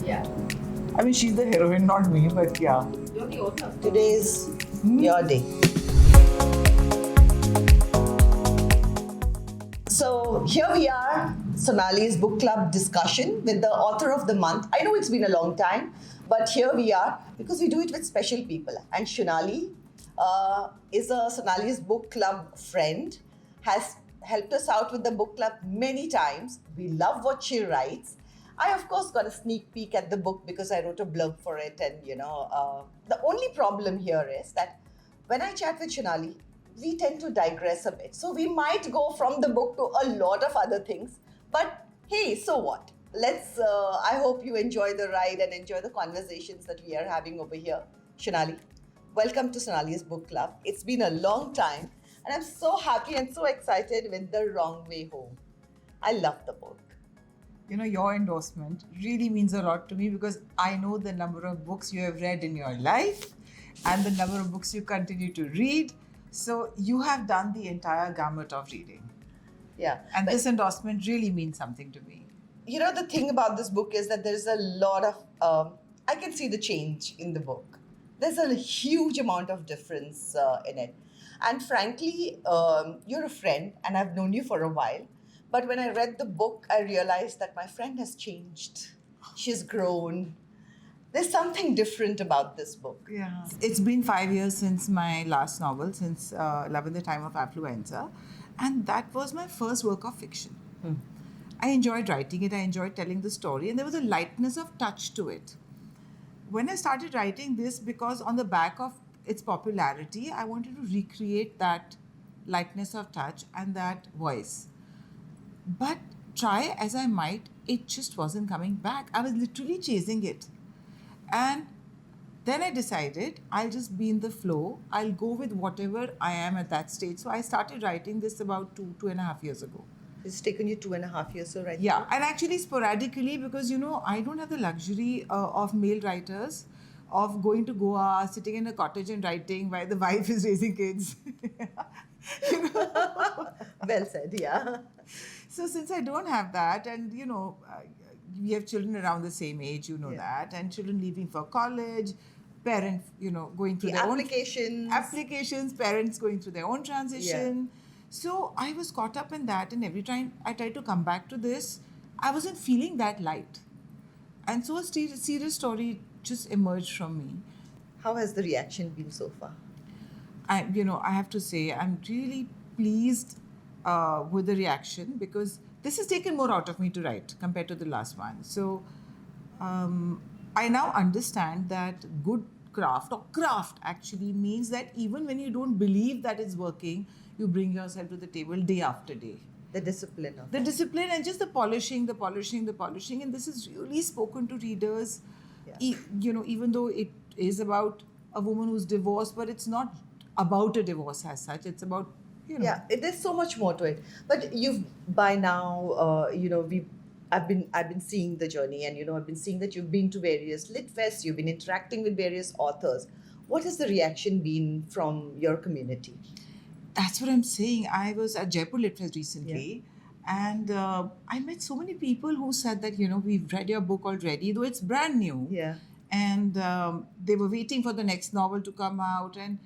Yeah. I mean, she's the heroine, not me, but yeah. You're the author. Today's your day. So here we are, Sonali's book club discussion with the author of the month. I know it's been a long time, but here we are because we do it with special people. And Sonali is a Sonali's book club friend, has helped us out with the book club many times. We love what she writes. I, of course, got a sneak peek at the book because I wrote a blurb for it. And, the only problem here is that when I chat with Sonali, we tend to digress a bit. So we might go from the book to a lot of other things. But hey, so what? I hope you enjoy the ride and enjoy the conversations that we are having over here. Sonali, welcome to Sonali's book club. It's been a long time and I'm so happy and so excited with The Wrong Way Home. I love the book. You know, your endorsement really means a lot to me because I know the number of books you have read in your life and the number of books you continue to read. So you have done the entire gamut of reading. Yeah. And But, this endorsement really means something to me. you know, the thing about this book is that there's a lot of, I can see the change in the book. There's a huge amount of difference in it. And frankly, you're a friend and I've known you for a while. But when I read the book, I realized that my friend has changed. She's grown. There's something different about this book. Yeah. It's been 5 years since my last novel, since Love in the Time of Affluenza. And that was my first work of fiction. I enjoyed writing it, I enjoyed telling the story, and there was a lightness of touch to it. When I started writing this, because on the back of its popularity, I wanted to recreate that lightness of touch and that voice. But try as I might, it just wasn't coming back. I was literally chasing it. And then I decided I'll just be in the flow. I'll go with whatever I am at that stage. So I started writing this about 2.5 years ago. It's taken you 2.5 years to write. Yeah, and actually sporadically because, I don't have the luxury of male writers, of going to Goa, sitting in a cottage and writing while the wife is raising kids. Well said, yeah. So since I don't have that, and we have children around the same age, Yeah. that, and children leaving for college, parents, going through The their applications. parents going through their own transition. So I was caught up in that, and every time I tried to come back to this, I wasn't feeling that light. And so a serious story just emerged from me. How has the reaction been so far? I have to say, I'm really pleased with the reaction because this has taken more out of me to write compared to the last one. So I now understand that good craft or craft actually means that even when you don't believe that it's working, you bring yourself to the table day after day. The discipline of The discipline and just the polishing, and this is really spoken to readers. Yeah. Even though it is about a woman who's divorced, but it's not about a divorce as such. It's about there's so much more to it. But you've by now, I've been seeing the journey, and I've been seeing that you've been to various lit fests, you've been interacting with various authors. What has the reaction been from your community? That's what I'm saying. I was at Jaipur Lit Fest recently, and I met so many people who said that we've read your book already, though it's brand new. Yeah. And they were waiting for the next novel to come out, and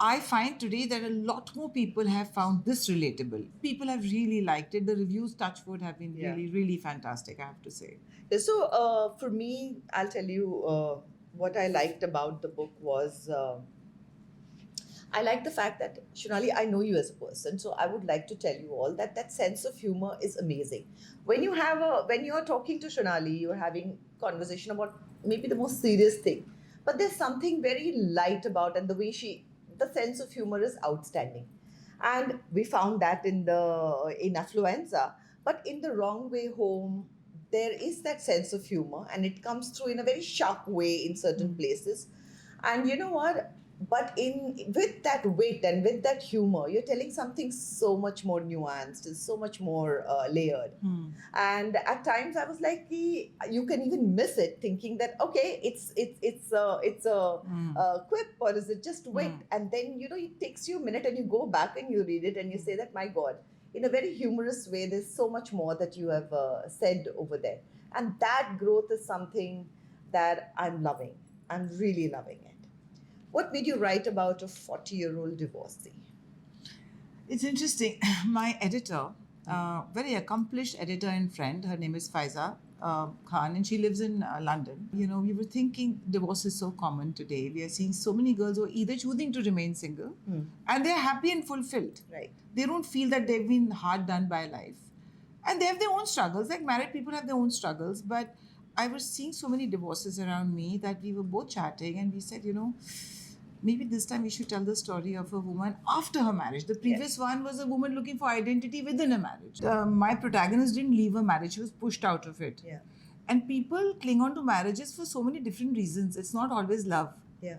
I find today that a lot more people have found this relatable. People have really liked it. The reviews, touch wood, have been Yeah. really, really fantastic, I have to say. So for me, I'll tell you what I liked about the book was I like the fact that, Sonali, I know you as a person, so I would like to tell you all that sense of humor is amazing. When you're talking to Sonali, you're having conversation about maybe the most serious thing, but there's something very light about, and the sense of humor is outstanding. And we found that in Affluenza, but in The Wrong Way Home, there is that sense of humor, and it comes through in a very sharp way in certain places. And you know what? But with that wit and with that humor, you're telling something so much more nuanced and so much more layered. And at times I was like, you can even miss it, thinking that okay, it's a quip, or is it just wit? And then it takes you a minute and you go back and you read it and you say that, my God, in a very humorous way, there's so much more that you have said over there. And that growth is something that I'm loving. I'm really loving it. What made you write about a 40-year-old divorcee? It's interesting. My editor, very accomplished editor and friend, her name is Faiza Khan, and she lives in London. You know, we were thinking divorce is so common today. We are seeing so many girls who are either choosing to remain single and they're happy and fulfilled. Right. They don't feel that they've been hard done by life. And they have their own struggles. Like married people have their own struggles. But I was seeing so many divorces around me that we were both chatting and we said, you know, maybe this time we should tell the story of a woman after her marriage. The previous one was a woman looking for identity within a marriage. My protagonist didn't leave her marriage, she was pushed out of it. Yeah. And people cling on to marriages for so many different reasons. It's not always love. Yeah.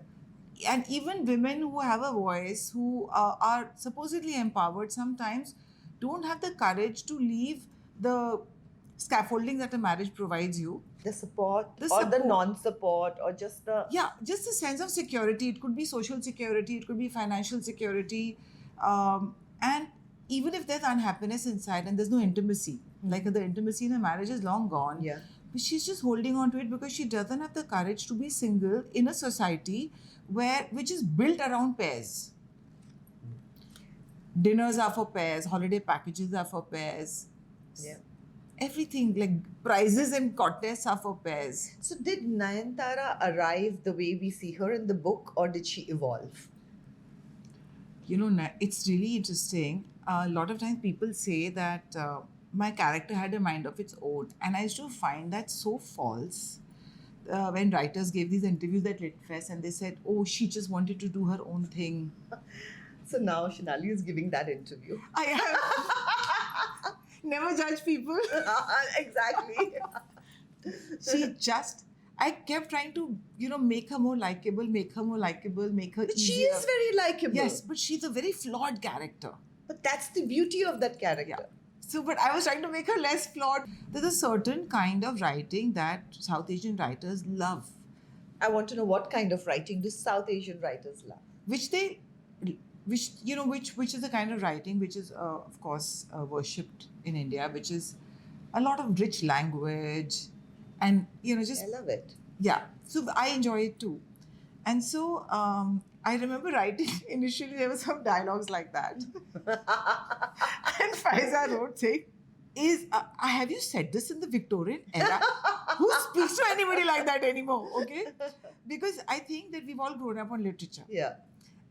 And even women who have a voice, who are supposedly empowered, sometimes don't have the courage to leave the scaffolding that a marriage provides you. The support The or the support. non-support or just the... Yeah, just a sense of security. It could be social security, it could be financial security. And even if there's unhappiness inside and there's no intimacy, like the intimacy in a marriage is long gone. Yeah. But she's just holding on to it because she doesn't have the courage to be single in a society which is built around pairs. Dinners are for pairs, holiday packages are for pairs. Yeah. Everything, like prizes and contests are for pairs. So did Nayanthara arrive the way we see her in the book, or did she evolve? You know, it's really interesting. A lot of times people say that my character had a mind of its own, and I used to find that so false. When writers gave these interviews at Litfest and they said, oh, she just wanted to do her own thing. So now Shonali is giving that interview. I have never judge people. Exactly. I kept trying to, make her more likable, make her But easier. she is very likable. Yes, but she's a very flawed character. But that's the beauty of that character. Yeah. So, but I was trying to make her less flawed. There's a certain kind of writing that South Asian writers love, I want to know what kind of writing do South Asian writers love? which is the kind of writing which is, of course, worshipped in India, which is a lot of rich language, and just I love it. yeah. So I enjoy it too, and so I remember writing initially. There were some dialogues like that, and Faiza wrote saying, have you said this in the Victorian era? Who speaks to anybody like that anymore? Okay, because I think that we've all grown up on literature. Yeah.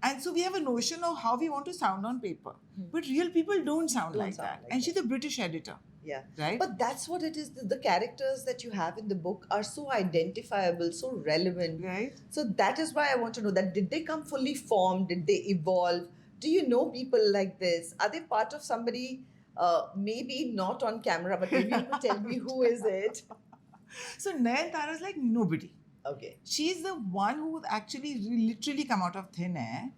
And so we have a notion of how we want to sound on paper. But real people don't sound like that. And she's a British editor. Yeah. Right? But that's what it is. The characters that you have in the book are so identifiable, so relevant. Right? So that is why I want to know that did they come fully formed? Did they evolve? Do you know people like this? Are they part of somebody, maybe not on camera, but maybe you could tell me who is it? So Nayanthara is like nobody. Okay. She's the one who would actually literally come out of thin air.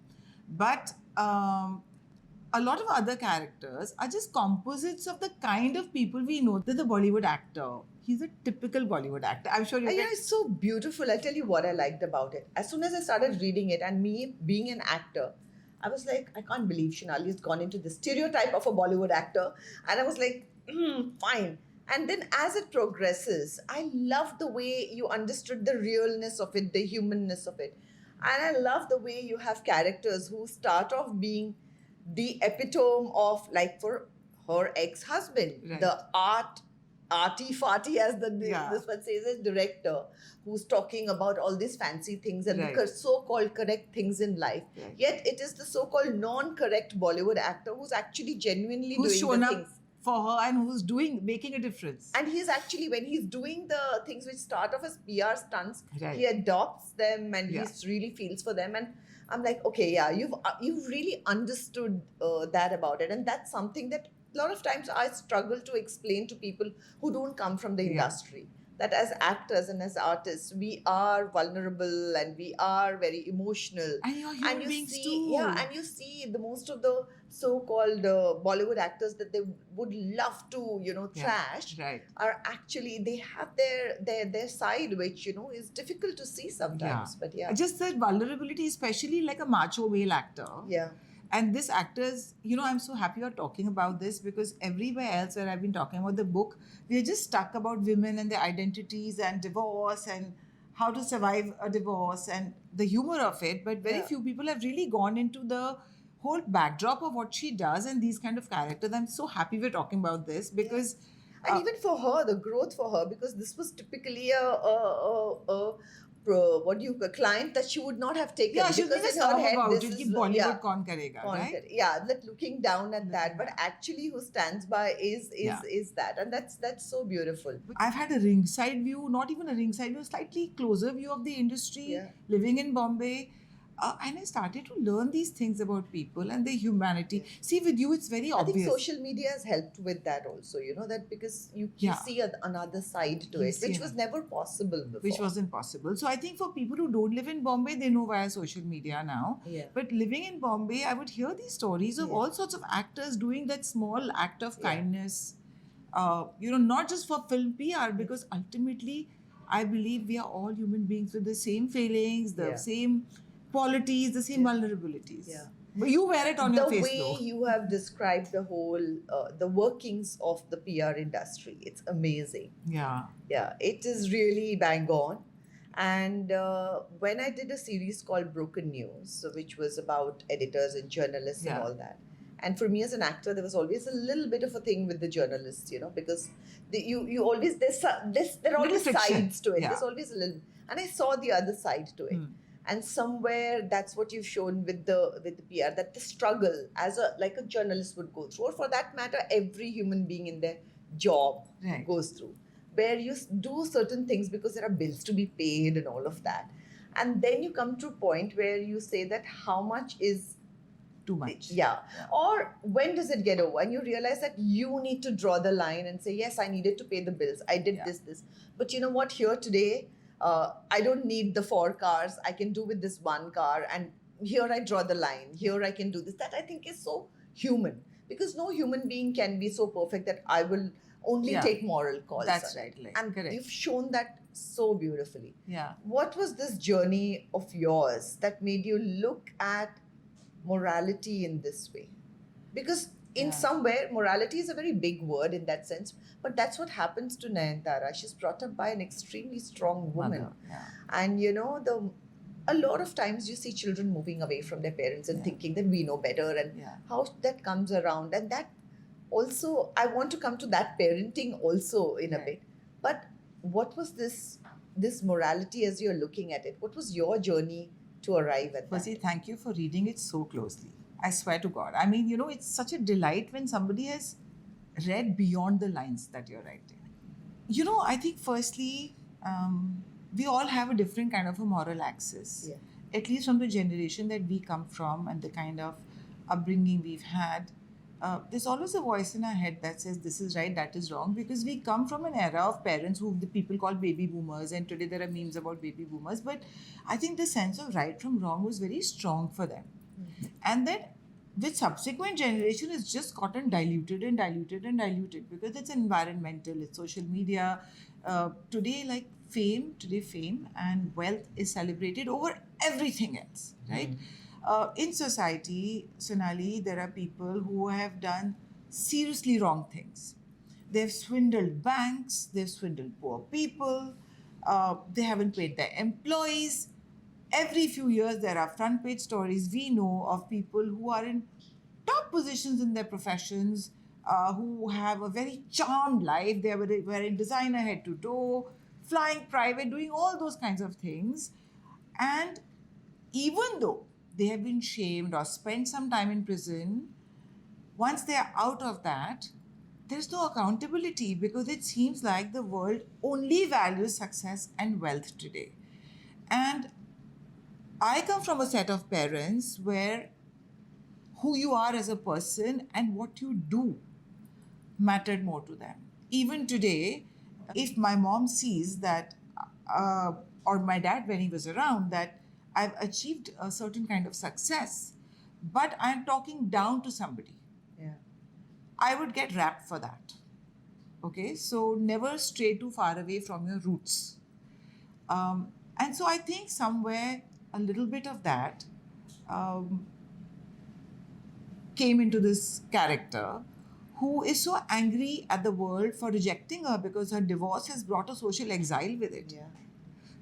But a lot of other characters are just composites of the kind of people we know. They're the Bollywood actor. He's a typical Bollywood actor. I'm sure you And, can... it's so beautiful. I'll tell you what I liked about it. As soon as I started reading it, and me being an actor, I was like, I can't believe Shonali has gone into the stereotype of a Bollywood actor. And I was like, fine. And then as it progresses, I love the way you understood the realness of it, the humanness of it. And I love the way you have characters who start off being the epitome of, like, for her ex-husband, Right. the arty-farty, as this one says, as director, who's talking about all these fancy things and Right. the so-called correct things in life. Right. Yet it is the so-called non-correct Bollywood actor who's actually genuinely Who's doing shown the up things. for her and who's making a difference. And he's actually, when he's doing the things which start off as PR stunts, Right. he adopts them and Yeah. he really feels for them. And I'm like, okay, yeah, you've really understood that about it. And that's something that a lot of times I struggle to explain to people who don't come from the Yeah. industry. That as actors and as artists, we are vulnerable and we are very emotional. And you're human And you beings see, too. yeah, and you see the most of the so-called Bollywood actors that they would love to, Yeah. trash Right. are actually, they have their side, which is difficult to see sometimes. But yeah, Just that vulnerability, especially like a macho male actor. yeah, And this actors, I'm so happy you're talking about this, because everywhere else where I've been talking about the book, we're just stuck about women and their identities and divorce and how to survive a divorce and the humor of it. But very Yeah. few people have really gone into the whole backdrop of what she does and these kind of characters. I'm so happy we're talking about this because. And even for her, the growth for her, because this was typically what do you a client that she would not have taken, Yeah, she was because making a in her song head about this it, is ki Bollywood kaun karega, right? yeah, that looking down at that, Looking but down. actually who stands by is Yeah. that, and that's so beautiful. I've had a ringside view, not even a ringside view, a slightly closer view of the industry, Yeah. living in Bombay. And I started to learn these things about people and their humanity. See, with you, it's very I think obvious. social media has helped with that also, that because you Yeah. see another side to You it, see which was never possible before. Which wasn't possible. So I think for people who don't live in Bombay, they know via social media now. Yeah. But living in Bombay, I would hear these stories of Yeah. all sorts of actors doing that small act of Yeah. kindness. Not just for film PR, because ultimately, I believe we are all human beings with the same feelings, the Yeah. same qualities, the same Yeah. vulnerabilities. Yeah. But you wear it on The your face, way though. you have described the whole the workings of the PR industry, it's amazing. Yeah. Yeah, it is really bang on. And when I did a series called Broken News, which was about editors and journalists and Yeah. all that, and for me as an actor, there was always a little bit of a thing with the journalists, because you always there are always friction. sides to it. Yeah. There's always a little, and I saw the other side to it. And somewhere that's what you've shown with the PR, that the struggle as a journalist would go through, or for that matter, every human being in their job Right. goes through, where you do certain things because there are bills to be paid and all of that. And then you come to a point where you say that how much is Too much. yeah. Or when does it get over? And you realize that you need to draw the line and say, yes, I needed to pay the bills. I did Yeah. this. But you know what? Here today, I don't need the 4 cars. I can do with this 1 car. And here I draw the line. Here I can do this. That I think is so human. Because no human being can be so perfect that I will only Yeah. take moral calls. That's right. Like, And correct. you've shown that so beautifully. Yeah. What was this journey of yours that made you look at morality in this way? Because in Yeah. somewhere, morality is a very big word in that sense, but that's what happens to Nayanthara. She's brought up by an extremely strong woman. Mother. Yeah. And a lot of times you see children moving away from their parents and Yeah. thinking that we know better, and Yeah. how that comes around. And that also, I want to come to that parenting also in a Right. bit. But what was this morality as you're looking at it? What was your journey to arrive at that? Percy, thank you for reading it so closely. I swear to God. I mean, it's such a delight when somebody has read beyond the lines that you're writing. I think firstly, we all have a different kind of a moral axis. Yeah. At least from the generation that we come from and the kind of upbringing we've had. There's always a voice in our head that says this is right, that is wrong, because we come from an era of parents who the people call baby boomers, and today there are memes about baby boomers. But I think the sense of right from wrong was very strong for them. And then with subsequent generation, it's just gotten diluted and diluted and diluted, because it's environmental, it's social media. Today fame and wealth is celebrated over everything else, right? In society, Sonali, there are people who have done seriously wrong things. They've swindled banks, they've swindled poor people, they haven't paid their employees. Every few years, there are front page stories we know of people who are in top positions in their professions, who have a very charmed life. They are wearing designer head to toe, flying private, doing all those kinds of things. And even though they have been shamed or spent some time in prison, once they are out of that, there's no accountability, because it seems like the world only values success and wealth today. And I come from a set of parents where who you are as a person and what you do mattered more to them. Even today, if my mom sees that, or my dad when he was around, that I've achieved a certain kind of success, but I'm talking down to somebody, Yeah. I would get rapped for that. Okay, so never stray too far away from your roots. And so I think somewhere a little bit of that, came into this character who is so angry at the world for rejecting her because her divorce has brought a social exile with it. Yeah.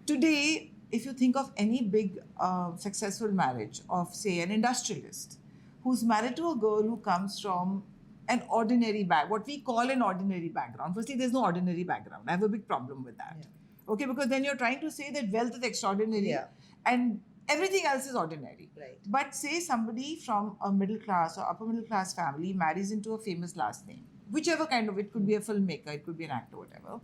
Today, if you think of any big successful marriage of, say, an industrialist who's married to a girl who comes from an ordinary what we call an ordinary background. Firstly, there's no ordinary background. I have a big problem with that. Yeah. Okay, because then you're trying to say that wealth is extraordinary Yeah. and everything else is ordinary. Right. But say somebody from a middle class or upper middle class family marries into a famous last name, whichever kind of, it could be a filmmaker, it could be an actor, whatever.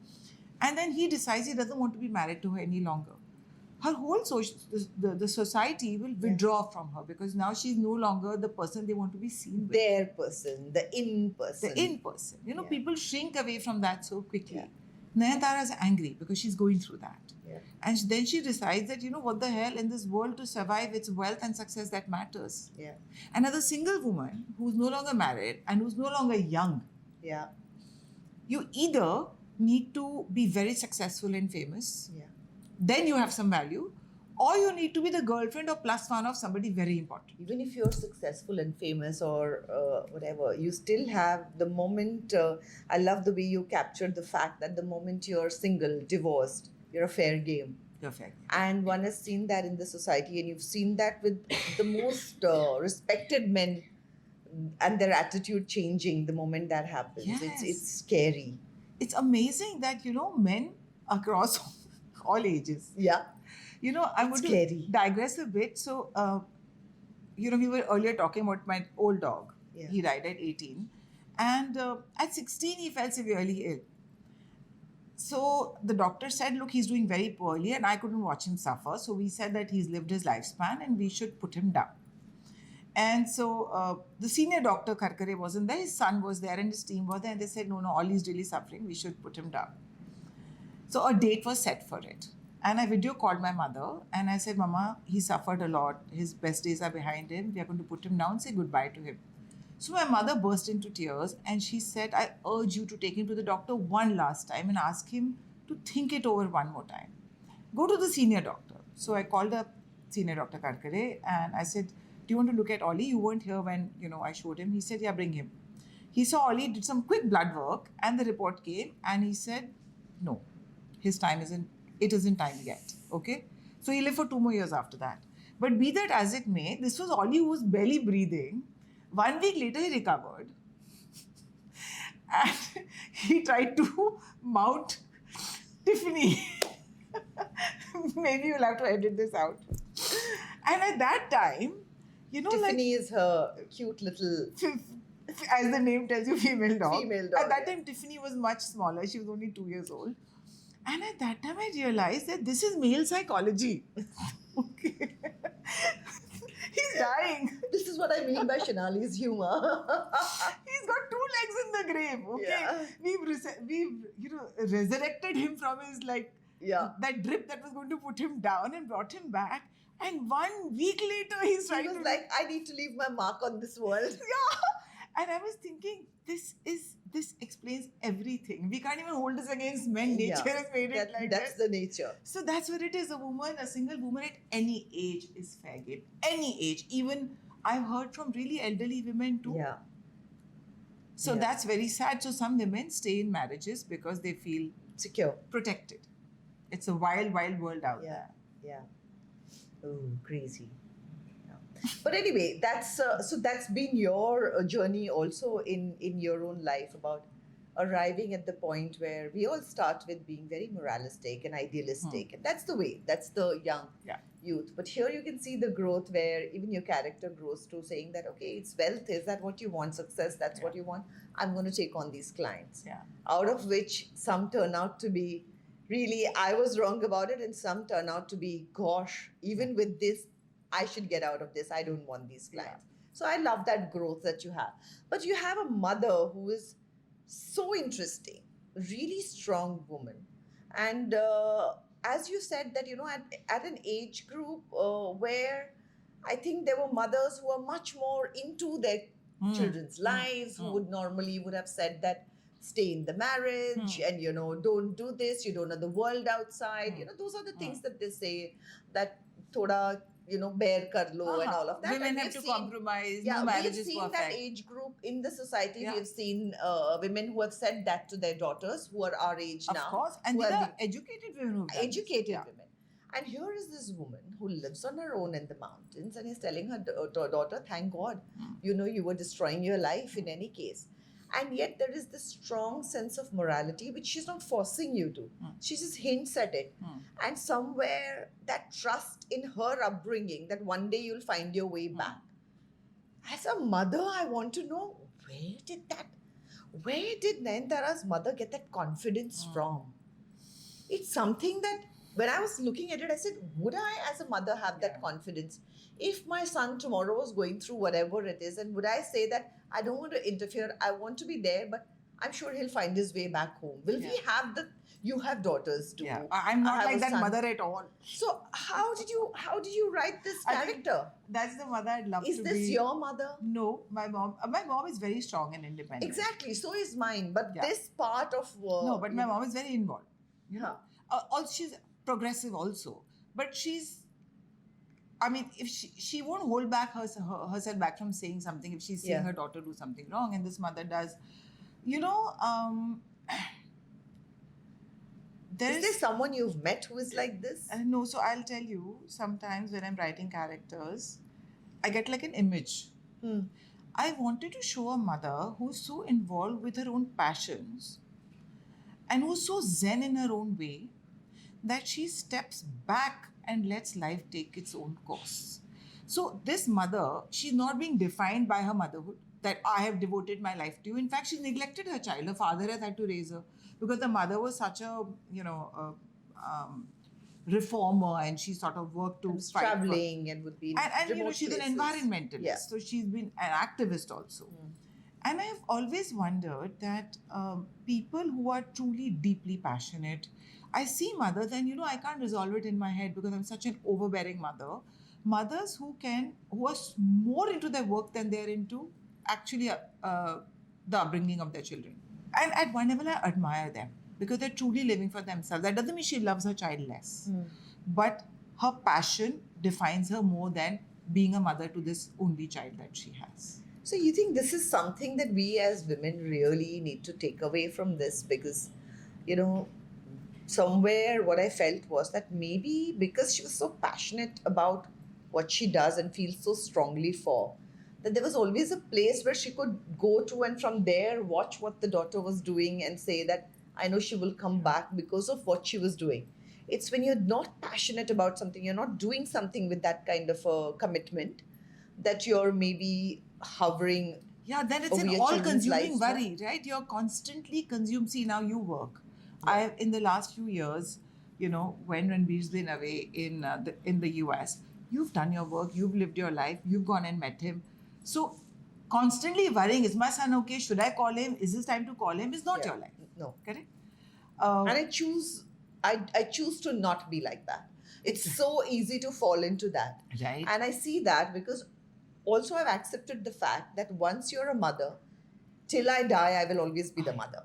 And then he decides he doesn't want to be married to her any longer. Her whole the society will withdraw from her because now she's no longer the person they want to be seen with. Their person, the in person. The in person. You know, Yeah. people shrink away from that so quickly. Yeah. Nayanthara is angry because she's going through that. Yeah. And then she decides that, you know, what the hell, in this world to survive, it's wealth and success that matters. Yeah. Another single woman who's no longer married and who's no longer young, Yeah. you either need to be very successful and famous, Yeah. then you have some value, or you need to be the girlfriend or plus one of somebody very important. Even if you're successful and famous or whatever, you still have the moment. I love the way you captured the fact that the moment you're single, divorced, you're a fair game. Perfect. And one has seen that in the society, and you've seen that with the most respected men and their attitude changing the moment that happens. Yes. It's scary. It's amazing that, you know, men across all ages. Yeah. You know, I'm It's going to scary. digress a bit. So, you know, we were earlier talking about my old dog. Yeah. He died at 18. And at 16, he fell severely ill. So the doctor said, look, he's doing very poorly and I couldn't watch him suffer. So we said that he's lived his lifespan and we should put him down. And so the senior doctor, Karkare, wasn't there. His son was there and his team was there. And they said, no, Ollie's really suffering. We should put him down. So a date was set for it. And I video called my mother and I said, Mama, he suffered a lot. His best days are behind him. We are going to put him down, say goodbye to him. So my mother burst into tears and she said, I urge you to take him to the doctor one last time and ask him to think it over one more time. Go to the senior doctor. So I called up senior Dr. Karkare and I said, do you want to look at Ollie? You weren't here when, you know, I showed him. He said, yeah, bring him. He saw Ollie, did some quick blood work and the report came and he said, no, his time isn't time yet. Okay. So he lived for 2 more years after that. But be that as it may, this was Ollie who was barely breathing. 1 week later, he recovered. And he tried to mount Tiffany. Maybe you'll have to edit this out. And at that time, you know, Tiffany is her cute little. as the name tells you, female dog. Female dog, At that yeah. time, Tiffany was much smaller. She was only 2 years old. And at that time, I realized that this is male psychology. Okay. He's dying. This is what I mean by Shonali's humor. He's got 2 legs in the grave. Okay. Yeah. We've resurrected him from his Yeah. that drip that was going to put him down and brought him back. And 1 week later, he's He trying was to like, I need to leave my mark on this world. yeah. And I was thinking, this explains everything. We can't even hold this against men. Nature Yeah. has made it like That's that. the nature. So that's what it is. A single woman at any age is fair game. Any age. Even I've heard from really elderly women too. Yeah. So Yeah. that's very sad. So some women stay in marriages because they feel Secure. protected. It's a wild, wild world out Yeah. there. Yeah. Oh, crazy. Yeah. But anyway, that's been your journey also in your own life about arriving at the point where we all start with being very moralistic and idealistic, and that's the way. That's the young Yeah. youth. But here you can see the growth where even your character grows to saying that okay, it's wealth. Is that what you want? Success. That's what you want. I'm going to take on these clients. Yeah. Out of which some turn out to be really, I was wrong about it, and some turn out to be, gosh, even with this, I should get out of this. I don't want these clients. So I love that growth that you have. But you have a mother who is so interesting, really strong woman. And as you said that, at an age group where I think there were mothers who are much more into their children's lives, who would have said that stay in the marriage and don't do this, you don't know the world outside. Those are the things that they say, that thoda, bear kar lo and all of that. Women And have we've to seen- compromise. Yeah, No marriage we've is seen perfect. that age group in the society. Yeah. We have seen women who have said that to their daughters who are our age Of now. course, and who these have are educated women who've done this. educated Yeah. women. And here is this woman who lives on her own in the mountains and is telling her daughter, thank God, you were destroying your life in any case. And yet there is this strong sense of morality which she's not forcing you to. She just hints at it. And somewhere that trust in her upbringing that one day you'll find your way back. As a mother, I want to know where did Nayantara's mother get that confidence from? It's something that when I was looking at it, I said, would I as a mother have that confidence? If my son tomorrow was going through whatever it is, and would I say that I don't want to interfere, I want to be there, but I'm sure he'll find his way back home. Will we have you have daughters too. Yeah. I'm I not have like a that son. mother at all. So how did you write this I think character? That's the mother I'd love Is to this be. your mother? No, my mom is very strong and independent. Exactly, so is mine. But Yeah. this part of No, but my mom is very involved. You know, Huh. also she's progressive also, but I mean, if she won't hold back herself back from saying something if she's seeing Yeah. her daughter do something wrong, and this mother does. Is there someone you've met who is like this? No, so I'll tell you, sometimes when I'm writing characters, I get like an image. I wanted to show a mother who's so involved with her own passions and who's so zen in her own way that she steps back and lets life take its own course. So this mother, she's not being defined by her motherhood, that I have devoted my life to you. In fact, she neglected her child. Her father has had to raise her because the mother was such a, reformer, and she sort of worked to fight for- Traveling and would be in and remote she's an places. environmentalist, Yeah. so she's been an activist also. And I've always wondered that people who are truly deeply passionate, I see mothers, and I can't resolve it in my head because I'm such an overbearing mother. Mothers who are more into their work than they're into actually the upbringing of their children. And at one level, I admire them because they're truly living for themselves. That doesn't mean she loves her child less, but her passion defines her more than being a mother to this only child that she has. So you think this is something that we as women really need to take away from this? Because, somewhere what I felt was that maybe because she was so passionate about what she does and feels so strongly for, that there was always a place where she could go to and from there watch what the daughter was doing and say that I know she will come back because of what she was doing. It's when you're not passionate about something, you're not doing something with that kind of a commitment, that you're maybe hovering. Yeah, then it's over an your children's all-consuming lives, no? worry, right? You're constantly consumed. See, now you work. In the last few years, when Ranveer's been away in the US, you've done your work, you've lived your life, you've gone and met him. So constantly worrying, is my son okay? Should I call him? Is this time to call him? Is not Yeah. your life. No. Correct? And I choose to not be like that. It's so easy to fall into that. Right. And I see that because also I've accepted the fact that once you're a mother, till I die, I will always be the mother.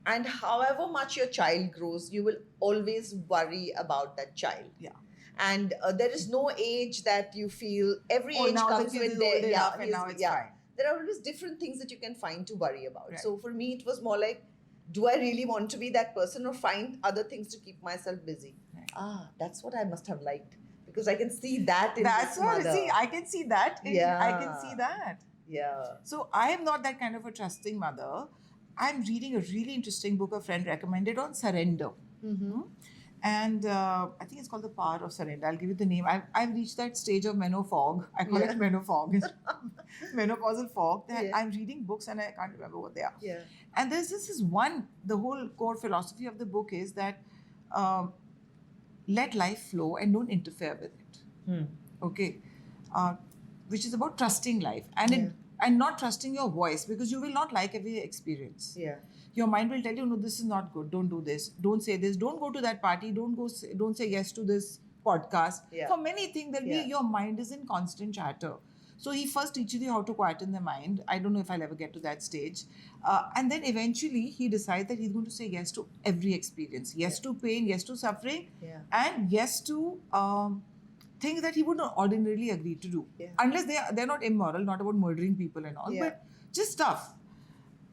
And however much your child grows, you will always worry about that child. Yeah. And there is no age that you feel every age now the comes kid with is their old enough and his- now it's fine. There are always different things that you can find to worry about. Right. So for me, it was more like, do I really want to be that person or find other things to keep myself busy? Right. That's what I must have liked because I can see that in That's this what, mother. see, I can see that. I can Yeah. see that. Yeah. So I am not that kind of a trusting mother. I'm reading a really interesting book a friend recommended on surrender. And I think it's called The Power of Surrender. I'll give you the name. I've reached that stage of menofog. I call it menofog. Menopausal fog. That Yeah. I'm reading books and I can't remember what they are. Yeah. And there's this is one, the whole core philosophy of the book is that let life flow and don't interfere with it. Okay. Which is about trusting life and not trusting your voice, because you will not like every experience. Yeah. Your mind will tell you, no, this is not good. Don't do this. Don't say this. Don't go to that party. Don't say yes to this podcast. Yeah. For many things, Yeah. your mind is in constant chatter. So he first teaches you how to quieten the mind. I don't know if I'll ever get to that stage. And then eventually he decides that he's going to say yes to every experience. Yes to pain, yes to suffering, Yeah. and yes to things that he would not ordinarily agree to do. Yeah. Unless they're not immoral, not about murdering people and all, Yeah. but just stuff.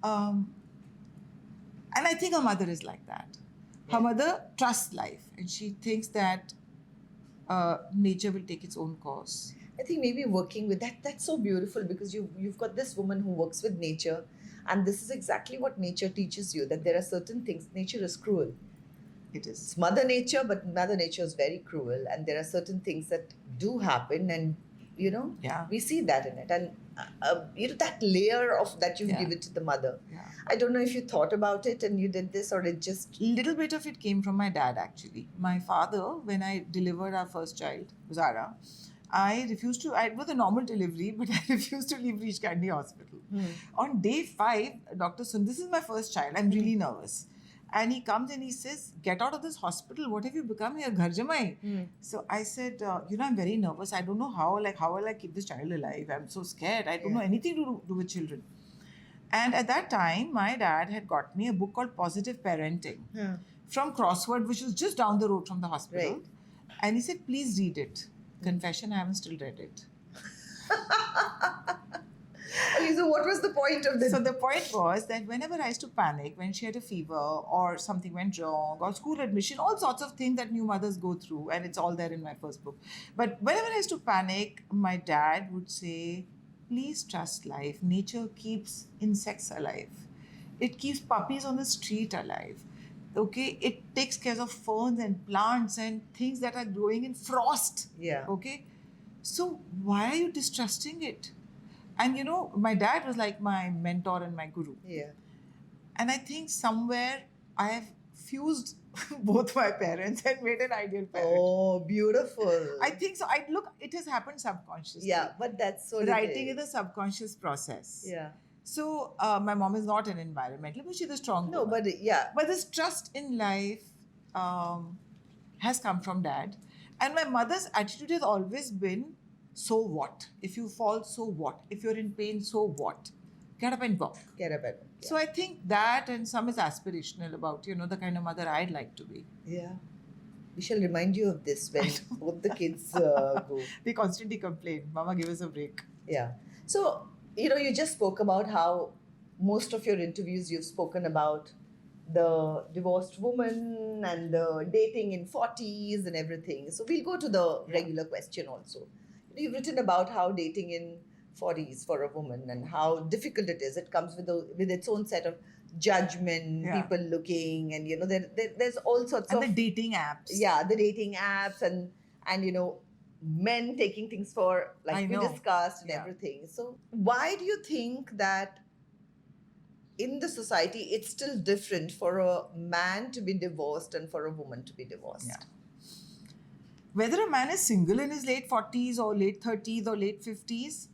And I think her mother is like that. Her Yeah. mother trusts life and she thinks that nature will take its own course. I think maybe working with that's so beautiful because you've got this woman who works with nature, and this is exactly what nature teaches you, that there are certain things. Nature is cruel. It is. It's Mother Nature, but Mother Nature is very cruel, and there are certain things that do happen, and Yeah. we see that in it, and that layer of that you've Yeah. given to the mother. Yeah. I don't know if you thought about it and you did this, or it just Little bit of it came from my dad actually. My father, when I delivered our first child, Zara, I refused to. It was a normal delivery, but I refused to leave Reach Candy Hospital. On day 5, Dr. Sun, this is my first child. I'm really nervous. And he comes and he says, "Get out of this hospital. What have you become here? Ghar jamai." So I said, I'm very nervous. I don't know how will I keep this child alive? I'm so scared. I don't know anything to do with children. And at that time, my dad had got me a book called Positive Parenting from Crossword, which was just down the road from the hospital. Right. And he said, "Please read it." Confession, I haven't still read it. Okay, so what was the point of this? So the point was that whenever I used to panic, when she had a fever or something went wrong or school admission, all sorts of things that new mothers go through, and it's all there in my first book. But whenever I used to panic, my dad would say, "Please trust life. Nature keeps insects alive. It keeps puppies on the street alive. Okay, it takes care of ferns and plants and things that are growing in frost. Yeah. Okay, so why are you distrusting it?" And my dad was like my mentor and my guru. Yeah. And I think somewhere I have fused both my parents and made an ideal parent. Oh, beautiful. I think so. It has happened subconsciously. Yeah, but that's so Writing is a subconscious process. Yeah. So my mom is not an environmental, but she's a strong No, woman. but yeah. But this trust in life has come from dad. And my mother's attitude has always been, so what? If you fall, so what? If you're in pain, so what? Get up and walk. Get a better. So I think that and some is aspirational about, the kind of mother I'd like to be. Yeah. We shall remind you of this when both the kids go. They constantly complain, "Mama, give us a break." Yeah. So, you just spoke about how most of your interviews you've spoken about the divorced woman and the dating in 40s and everything. So we'll go to the regular question also. You've written about how dating in 40s for a woman and how difficult it is. It comes with its own set of judgment, Yeah. people looking, and there's all sorts And of the dating apps. the dating apps and men taking things for I like we know. discussed and Yeah. everything. So why do you think that in the society it's still different for a man to be divorced and for a woman to be divorced? Yeah. Whether a man is single in his late 40s or late 30s or late 50s,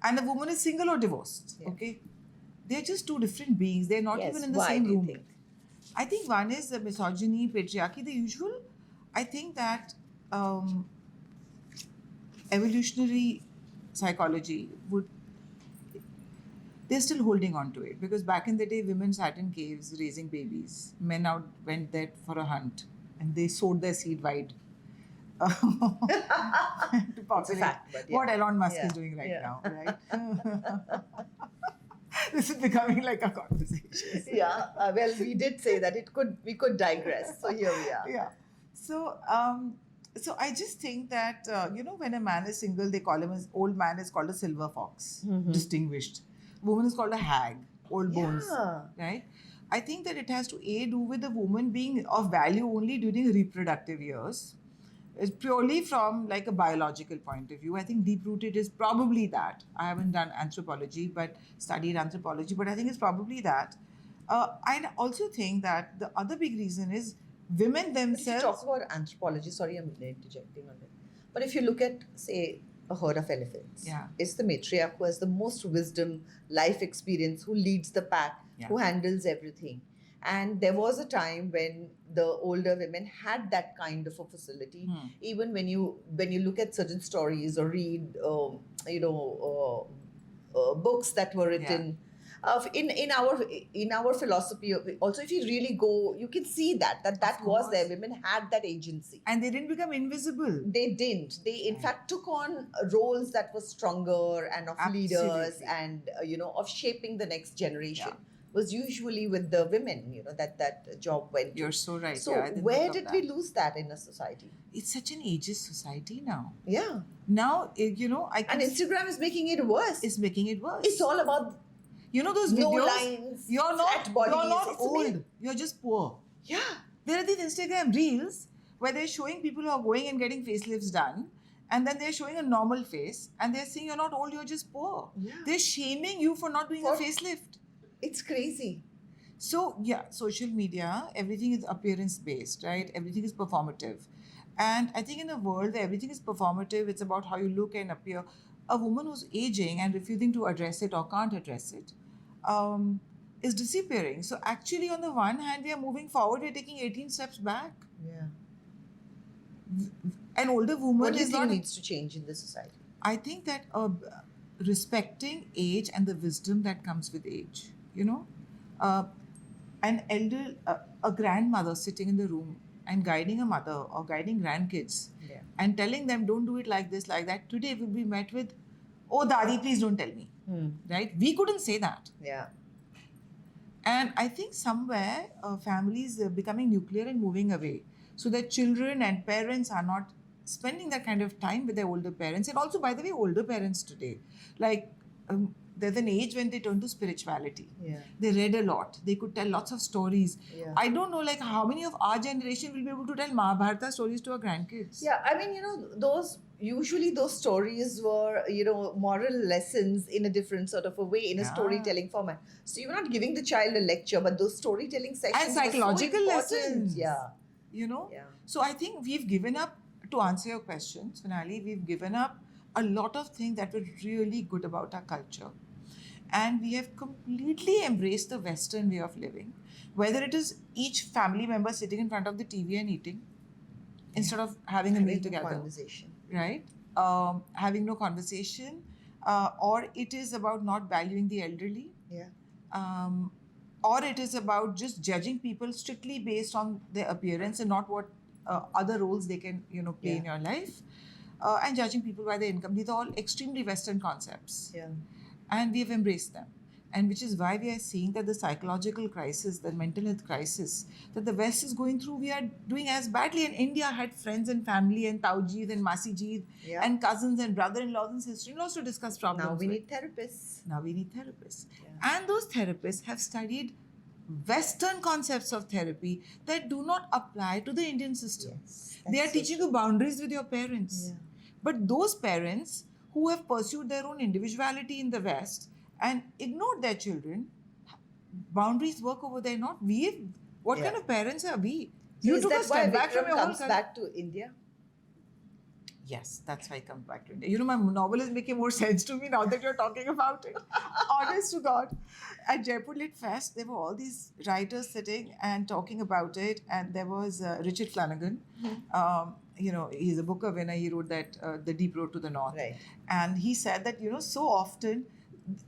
and a woman is single or divorced, Yeah. okay? They're just two different beings. They're not Yes, even in the why same do you room. think? I think one is the misogyny, patriarchy, the usual. I think that evolutionary psychology they're still holding on to it, because back in the day, women sat in caves raising babies. Men out went there for a hunt and they sowed their seed wide. To populate fact, but yeah. what Elon Musk Yeah, is doing right yeah. now, right? This is becoming like a conversation. Yeah. Well, we did say that we could digress. So here we are. Yeah. So, I just think that when a man is single, they call him as old man is called a silver fox, distinguished. Woman is called a hag, old bones, Yeah. right? I think that it has to do with the woman being of value only during reproductive years. It's purely from like a biological point of view. I think deep rooted is probably that. I haven't done anthropology, but studied anthropology, but I think it's probably that. I also think that the other big reason is women If you themselves. talk about anthropology, sorry, I'm interjecting on it. But if you look at, say, a herd of elephants, Yeah. it's the matriarch who has the most wisdom, life experience, who leads the pack, Yeah. who handles everything. And there was a time when the older women had that kind of a facility. Even when you look at certain stories or read, books that were written In our philosophy also, if you really go, you can see that was there. course. Women had that agency. And they didn't become invisible. They didn't. They in fact took on roles that were stronger and of leaders Absolutely. and of shaping the next generation. Yeah. Was usually with the women, that job went to. You're so right. So Yeah, I didn't where think of did we that. lose that in a society? It's such an ageist society now. Yeah. Now, I And can Instagram is making it worse. is making it worse. It's all about Those no videos. lines, You're not. flat bodies. You're not It's old. amazing. You're just poor. Yeah. There are these Instagram reels where they're showing people who are going and getting facelifts done, and then they're showing a normal face, and they're saying you're not old, you're just poor. Yeah. They're shaming you for not doing a For- facelift. It's crazy. So yeah, social media, everything is appearance based, right? Everything is performative. And I think in a world where everything is performative, it's about how you look and appear. A woman who's aging and refusing to address it or can't address it is disappearing. So actually, on the one hand, we are moving forward, we're taking 18 steps back. Yeah. An older woman What do you is think not. needs to change in this society? I think that respecting age and the wisdom that comes with age, an elder, a grandmother sitting in the room and guiding a mother or guiding grandkids Yeah. and telling them, don't do it like this, like that, today will be met with, oh, Dadi, please don't tell me. Right? We couldn't say that. Yeah. And I think somewhere families are becoming nuclear and moving away so that children and parents are not spending that kind of time with their older parents. And also, by the way, older parents today, like there's an age when they turn to spirituality. Yeah. They read a lot. They could tell lots of stories. Yeah. I don't know, like how many of our generation will be able to tell Mahabharata stories to our grandkids. Yeah, I mean, those stories were, moral lessons in a different sort of a way, in a Yeah. storytelling format. So you're not giving the child a lecture, but those storytelling sessions And were so psychological important. lessons. Yeah. Yeah. Yeah. So I think we've given up, to answer your question, Sonali, we've given up a lot of things that were really good about our culture. And we have completely embraced the Western way of living, whether it is each family member sitting in front of the TV and eating instead of having a meal Having a together, conversation. right? Having no conversation, or it is about not valuing the elderly, Yeah. or it is about just judging people strictly based on their appearance and not what other roles they can play in Yeah. your life, and judging people by their income. These are all extremely Western concepts, Yeah. and we have embraced them, and which is why we are seeing that the psychological crisis, the mental health crisis that the West is going through, we are doing as badly. And India had friends and family and Taujis and Masijis Yeah. and cousins and brother-in-laws and sister-in-laws to discuss problems. Now we with. need therapists. Now we need therapists. Yeah. And those therapists have studied Western concepts of therapy that do not apply to the Indian system. Yes. They are That's so teaching true. you boundaries with your parents. Yeah. But those parents who have pursued their own individuality in the West and ignored their children, boundaries work over there, not we. What Yeah. kind of parents are we? So You is took a that why step back from Vikram your whole comes career. back to India? Yes, that's why I come back to India. My novel is making more sense to me now that you're talking about it. Honest to God. At Jaipur Lit Fest, there were all these writers sitting and talking about it. And there was Richard Flanagan. He's a Booker winner. He wrote that The Deep Road to the North. Right. And he said that, so often,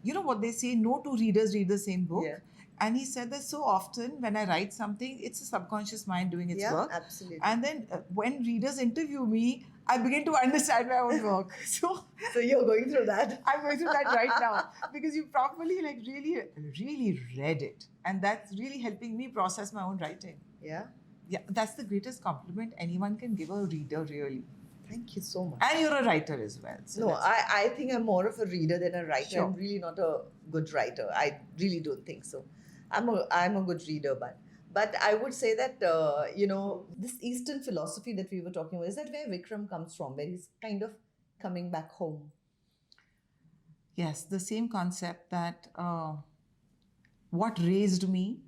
what they say, no two readers read the same book. Yeah. And he said that so often when I write something, it's a subconscious mind doing its Yeah, work. absolutely. And then when readers interview me, I begin to understand my own work. So So you're going through that. I'm going through that right now because you properly really, really read it. And that's really helping me process my own writing. Yeah. Yeah, that's the greatest compliment anyone can give a reader, really. Thank you so much. And you're a writer as well. So No, that's- I think I'm more of a reader than a writer. Sure. I'm really not a good writer. I really don't think so. I'm a good reader, but I would say that this Eastern philosophy that we were talking about, is that where Vikram comes from, where he's kind of coming back home. Yes, the same concept that what raised me,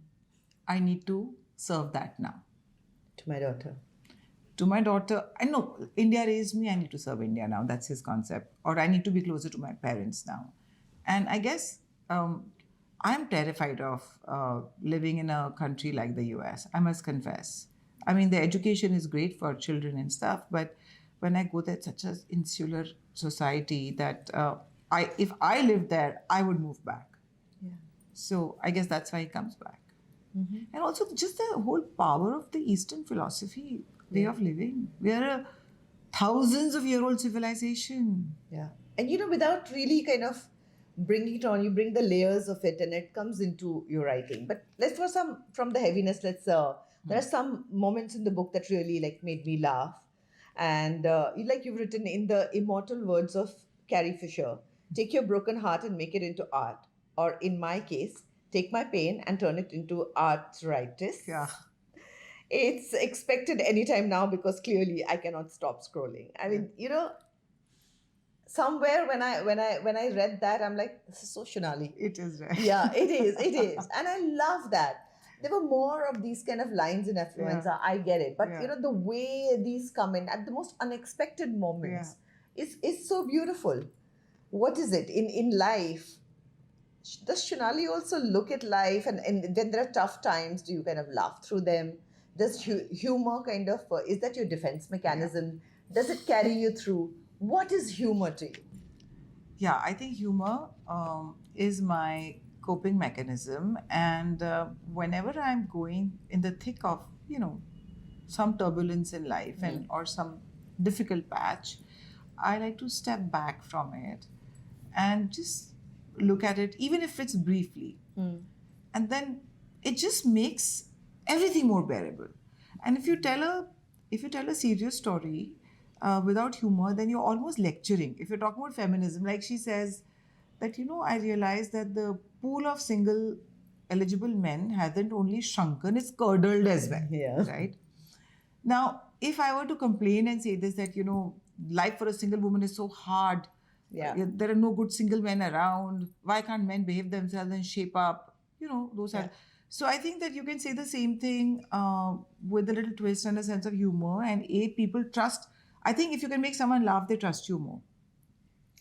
I need to serve that now. To my daughter. To my daughter, I know India raised me, I need to serve India now. That's his concept. Or I need to be closer to my parents now. And I guess I'm terrified of living in a country like the US, I must confess. I mean, the education is great for children and stuff, but when I go there, it's such an insular society that if I lived there, I would move back. Yeah. So I guess that's why he comes back. Mm-hmm. And also just the whole power of the Eastern philosophy, way of living. We are a thousands of year old civilization. Yeah. And without really kind of bringing it on, you bring the layers of it and it comes into your writing. But let's for some from the heaviness, there are some moments in the book that really like made me laugh. And you've written in the immortal words of Carrie Fisher, take your broken heart and make it into art. Or in my case, take my pain and turn it into arthritis. Yeah. It's expected anytime now because clearly I cannot stop scrolling. I mean, somewhere when I read that, I'm like, this is so Shonali. It is right. Yeah, it is, and I love that. There were more of these kind of lines in Affluenza. Yeah. I get it, but Yeah. the way these come in at the most unexpected moments is so beautiful. What is it in life? Does Shonali also look at life, and when there are tough times, do you kind of laugh through them? Does humor kind of is that your defense mechanism? Does it carry you through? What is humor to you? Yeah, I think humor is my coping mechanism. And whenever I'm going in the thick of, some turbulence in life and or some difficult patch, I like to step back from it and just look at it, even if it's briefly. And then it just makes everything more bearable. And if you tell a serious story without humor, then you're almost lecturing. If you're talking about feminism, like she says that, I realize that the pool of single eligible men hasn't only shrunken, it's curdled as well. Yeah. Right? Now, if I were to complain and say this, that, life for a single woman is so hard. Yeah. There are no good single men around. Why can't men behave themselves and shape up? Those are. Yeah. So I think that you can say the same thing with a little twist and a sense of humor. And people trust. I think if you can make someone laugh, they trust you more.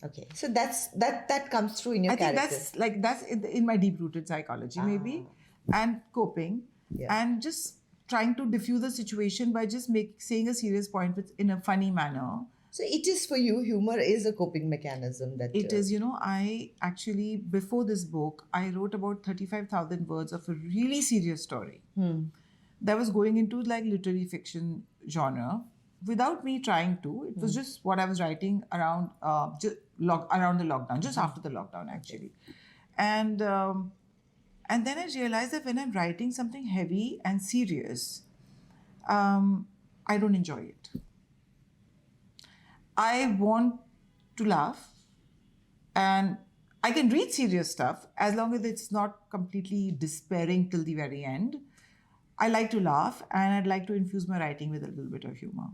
Okay, so that comes through in your I think character. that's in my deep-rooted psychology maybe, and coping, Yeah. and just trying to diffuse the situation by just saying a serious point in a funny manner. So it is for you. Humor is a coping mechanism. That It is, I actually, before this book, I wrote about 35,000 words of a really serious story that was going into like literary fiction genre without me trying to. It was just what I was writing around around the lockdown, just after the lockdown actually. And then I realized that when I'm writing something heavy and serious, I don't enjoy it. I want to laugh, and I can read serious stuff as long as it's not completely despairing till the very end. I like to laugh, and I'd like to infuse my writing with a little bit of humor.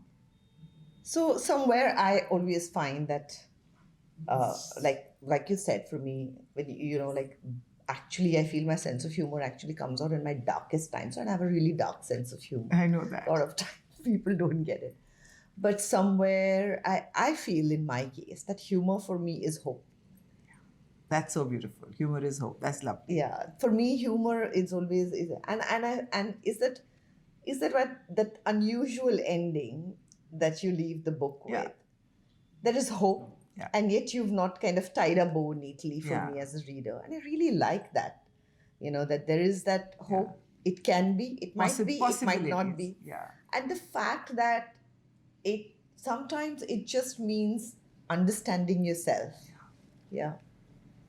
So somewhere I always find that, like you said, for me, when actually I feel my sense of humor actually comes out in my darkest times. So I have a really dark sense of humor. I know that. A lot of times people don't get it. But somewhere I feel in my case that humor for me is hope. That's so beautiful. Humor is hope. That's lovely. Yeah, for me, humor is always and is that what that unusual ending that you leave the book with? Yeah. There is hope, Yeah. and yet you've not kind of tied a bow neatly for Yeah. me as a reader, and I really like that. That there is that hope. It can be, it might be, it might not Possibilities. be, Yeah. and the fact that it sometimes it just means understanding yourself. Yeah.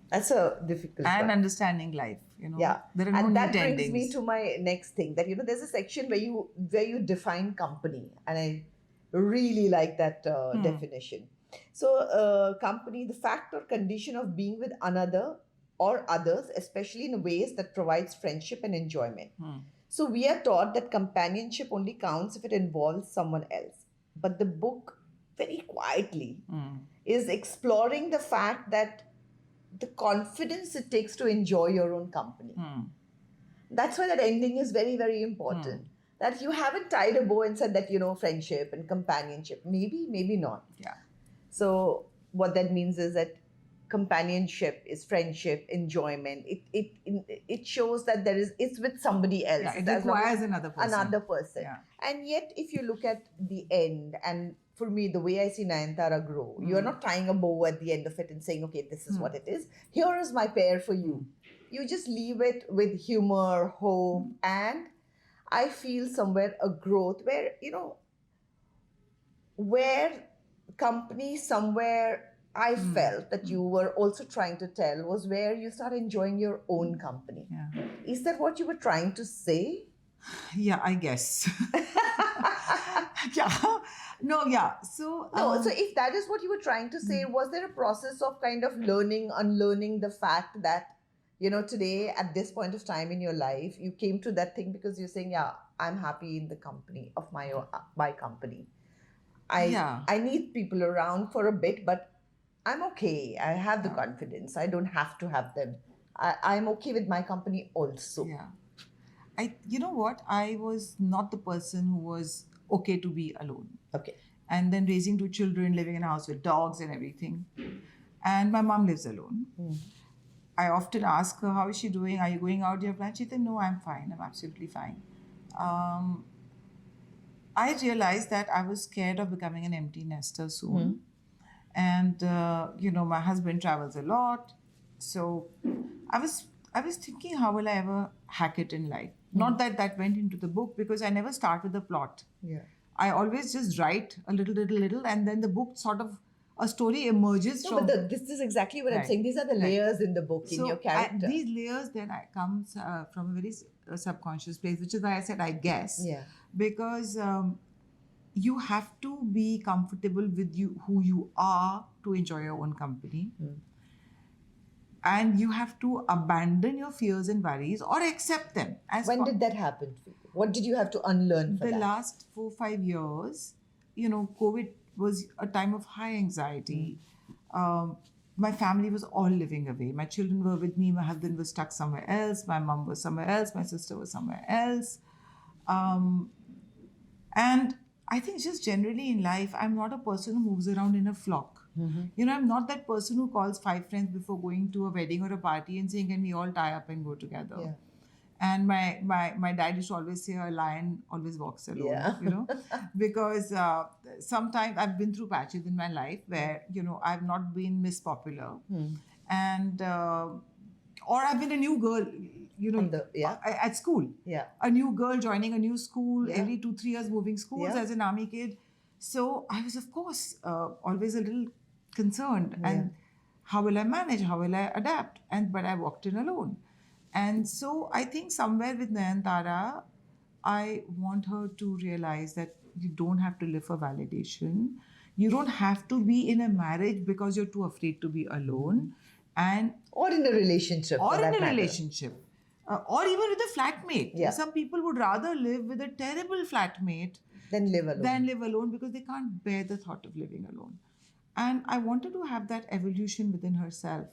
That's a difficult And one. understanding life. Yeah. There are no And that neat brings endings. me to my next thing that there's a section where you define company, and I really like that definition. So company, the fact or condition of being with another or others, especially in ways that provides friendship and enjoyment. So we are taught that companionship only counts if it involves someone else. But the book, very quietly, is exploring the fact that the confidence it takes to enjoy your own company. That's why that ending is very, very important. That you haven't tied a bow and said that, friendship and companionship. Maybe, maybe not. Yeah. So what that means is that companionship is friendship, enjoyment. It shows that it's with somebody else. Yeah, it as long as requires another person. another person. Yeah. And yet, if you look at the end, and for me, the way I see Nayanthara grow, you're not tying a bow at the end of it and saying, okay, this is what it is. Here is my pair for you. you just leave it with humor, hope, and I feel somewhere a growth where, where company somewhere I felt that you were also trying to tell was where you start enjoying your own company. Yeah. Is that what you were trying to say? Yeah, I guess. Yeah. No, yeah. So, No, so if that is what you were trying to say, was there a process of kind of learning, unlearning the fact that, today at this point of time in your life, you came to that thing because you're saying, yeah, I'm happy in the company of my company. yeah. I need people around for a bit, but I'm okay. I have the confidence. I don't have to have them. I'm okay with my company also. Yeah. You know what? I was not the person who was okay to be alone. Okay. And then raising two children, living in a house with dogs and everything. And my mom lives alone. I often ask her, how is she doing? Are you going out? Do you have plans? She said, no, I'm fine. I'm absolutely fine. I realized that I was scared of becoming an empty nester soon. And, my husband travels a lot. So I was thinking, how will I ever hack it in life? Not that went into the book because I never start with the plot. Yeah. I always just write a little, and then the book sort of, a story emerges No, from. but this is exactly what I'm Right. saying. These are the Right. layers in the book, in your character. These layers then comes from a very subconscious place, which is why I said I guess. Yeah. Because you have to be comfortable with who you are to enjoy your own company. And you have to abandon your fears and worries or accept them. When did that happen for you? What did you have to unlearn for the that? last 4-5 years, COVID was a time of high anxiety. My family was all living away. My children were with me. My husband was stuck somewhere else. My mom was somewhere else. My sister was somewhere else. And I think just generally in life, I'm not a person who moves around in a flock. I'm not that person who calls 5 friends before going to a wedding or a party and saying, can we all tie up and go together? Yeah. And my dad used to always say, a lion always walks alone, Yeah. because sometimes I've been through patches in my life where, I've not been Miss Popular. And, or I've been a new girl, at school. Yeah. A new girl joining a new school, Yeah. every 2-3 years moving schools Yeah. as an army kid. So I was, of course, always a little concerned. And how will I manage? How will I adapt? But I walked in alone. And so I think somewhere with Nayantara, I want her to realize that you don't have to live for validation. You don't have to be in a marriage because you're too afraid to be alone. And Or in a relationship. or for in that a matter. relationship. Or even with a flatmate. Yeah. Some people would rather live with a terrible flatmate Then live alone. than live alone because they can't bear the thought of living alone. And I wanted to have that evolution within herself,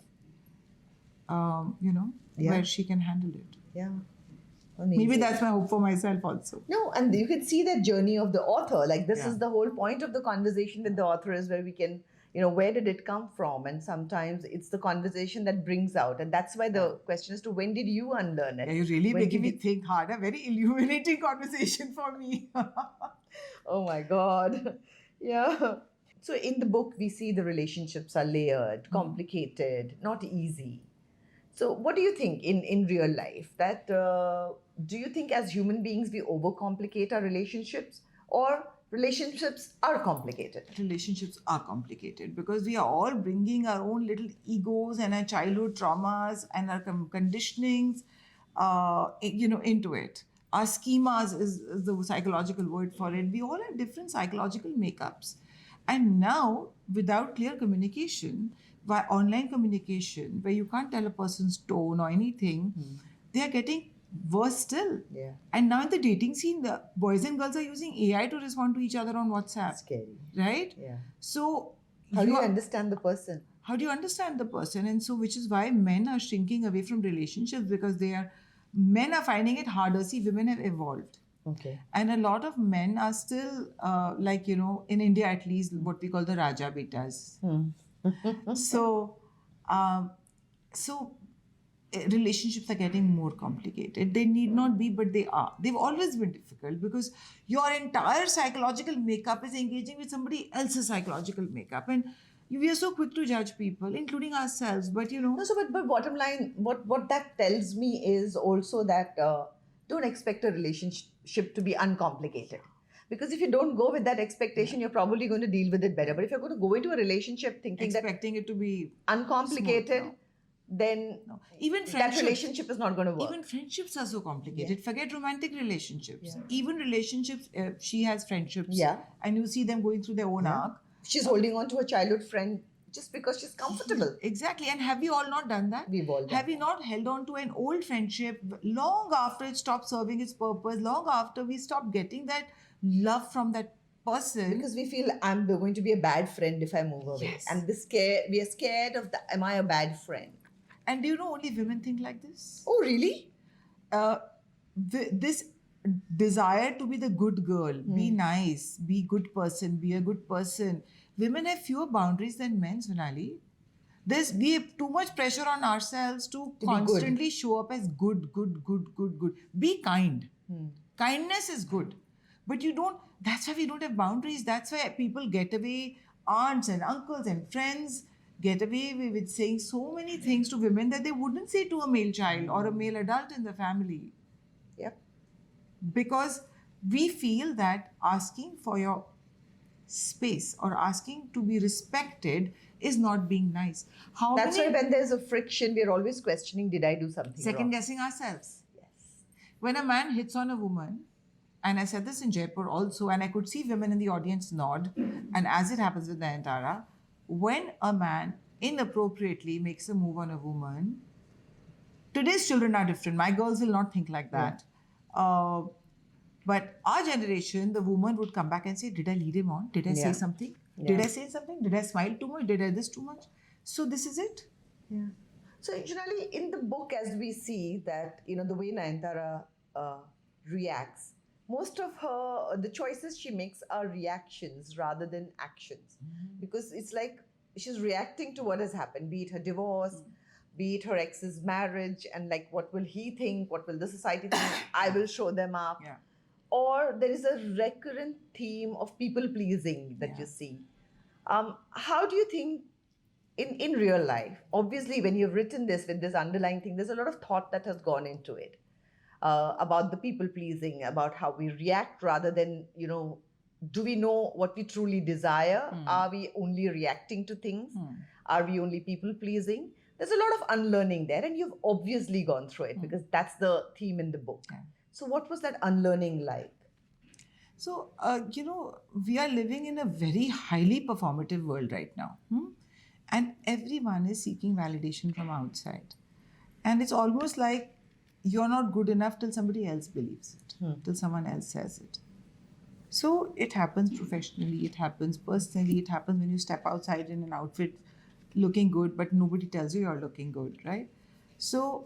Yeah. where she can handle it. Yeah. Amazing. Maybe that's my hope for myself also. No, and you can see that journey of the author. Like this Yeah. is the whole point of the conversation with the author is where we can, where did it come from? And sometimes it's the conversation that brings out. And that's why the question is to when did you unlearn it? Yeah, you're really When making did me you- think hard. A very illuminating conversation for me. Oh my God. Yeah. So in the book, we see the relationships are layered, complicated, not easy. So what do you think in real life? That do you think as human beings we overcomplicate our relationships, or relationships are complicated? Relationships are complicated because we are all bringing our own little egos and our childhood traumas and our conditionings, into it. Our schemas is the psychological word for it. We all have different psychological makeups. And now, without clear communication, by online communication, where you can't tell a person's tone or anything, they are getting worse still. Yeah. And now in the dating scene, the boys and girls are using AI to respond to each other on WhatsApp, Scary. right? Yeah. So How do you are- understand the person? how do you understand the person? And so, which is why men are shrinking away from relationships because men are finding it harder. See, women have evolved. Okay. And a lot of men are still, in India at least, what we call the Raja Betas. So relationships are getting more complicated. They need not be, but they are. They've always been difficult because your entire psychological makeup is engaging with somebody else's psychological makeup. And We are so quick to judge people, including ourselves. But No, so but bottom line, what that tells me is also that don't expect a relationship to be uncomplicated. Because if you don't go with that expectation, you're probably going to deal with it better. But if you're going to go into a relationship thinking that expecting it to be uncomplicated, smooth, then no. Even that friendships, relationship is not going to work. even friendships are so complicated. Forget romantic relationships. Yeah. Even relationships, she has friendships, Yeah. and you see them going through their own Yeah. arc. She's holding on to a childhood friend just because she's comfortable. Exactly. And have we all not done that? We've all done Have we not held on to an old friendship long after it stopped serving its purpose, long after we stopped getting that love from that person? Because we feel I'm going to be a bad friend if I move away. Yes. And we are scared of the, am I a bad friend? And do you know only women think like this? Oh, really? This desire to be the good girl, be nice, be good person, be a good person. Women have fewer boundaries than men, Sonali. We have too much pressure on ourselves to be good. constantly show up as good. Be kind. Kindness is good. But you don't, that's why we don't have boundaries. That's why people get away, aunts and uncles and friends get away with saying so many things to women that they wouldn't say to a male child or a male adult in the family. Yep. Because we feel that asking for your space or asking to be respected is not being nice. That's why when there's a friction, we're always questioning, did I do something second wrong? guessing ourselves. Yes. When a man hits on a woman, and I said this in Jaipur also, and I could see women in the audience nod, and as it happens with Nayantara, when a man inappropriately makes a move on a woman, today's children are different. My girls will not think like that. But our generation, the woman would come back and say, did I lead him on? Did I say something? Did I say something? Did I smile too much? Did I this too much? So this is it. Yeah. So generally in the book, as we see that, the way Nayantara reacts, most of the choices she makes are reactions rather than actions. Because it's like she's reacting to what has happened, be it her divorce, be it her ex's marriage, and like, what will he think? What will the society think? I will show them up. Yeah. Or there is a recurrent theme of people pleasing that you see. How do you think in real life, obviously when you've written this with this underlying thing, there's a lot of thought that has gone into it about the people pleasing, about how we react rather than, do we know what we truly desire? Are we only reacting to things? Are we only people pleasing? There's a lot of unlearning there, and you've obviously gone through it because that's the theme in the book. Yeah. So what was that unlearning like? So, we are living in a very highly performative world right now. And everyone is seeking validation from outside. And it's almost like you're not good enough till somebody else believes it, till someone else says it. So it happens professionally, it happens personally, it happens when you step outside in an outfit looking good, but nobody tells you you're looking good, right? So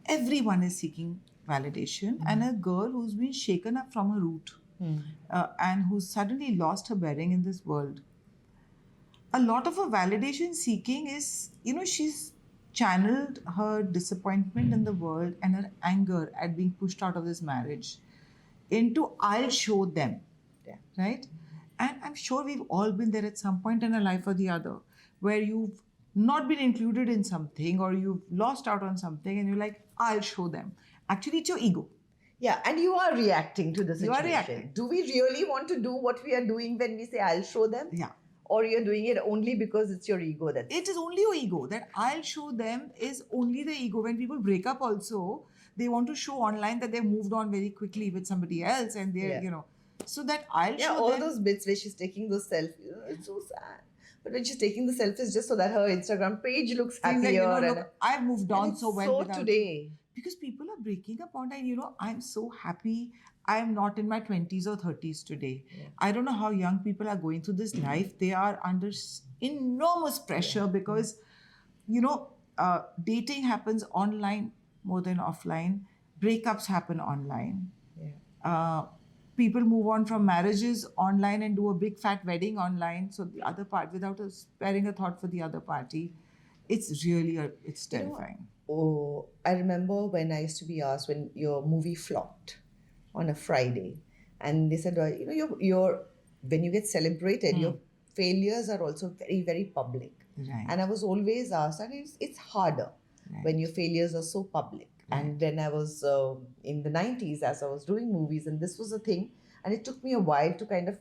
everyone is seeking validation, and a girl who's been shaken up from her root and who's suddenly lost her bearing in this world. A lot of her validation seeking is, she's channeled her disappointment in the world and her anger at being pushed out of this marriage into, I'll show them, right? And I'm sure we've all been there at some point in our life or the other, where you've not been included in something or you've lost out on something and you're like, I'll show them. Actually, it's your ego. Yeah, and you are reacting to the situation. You are reacting. Do we really want to do what we are doing when we say, I'll show them? Yeah. Or you're doing it only because it's your ego that's... It is only your ego. That I'll show them is only the ego. When people break up also, they want to show online that they've moved on very quickly with somebody else and they're, so that I'll show them. Yeah, all those bits where she's taking those selfies, it's so sad. But when she's taking the selfies just so that her Instagram page looks happier. Like, look, I've moved on so well without today. Because people are breaking up online. I'm so happy I'm not in my 20s or 30s today. Yeah. I don't know how young people are going through this life. They are under enormous pressure because, dating happens online more than offline. Breakups happen online. Yeah. People move on from marriages online and do a big fat wedding online. So the other part, without sparing a thought for the other party, it's really, it's terrifying. I remember when I used to be asked when your movie flopped on a Friday, and they said, when you get celebrated, your failures are also very, very public. Right. And I was always asked, and it's harder Right. when your failures are so public. And when I was in the 90s, as I was doing movies, and this was a thing, and it took me a while to kind of,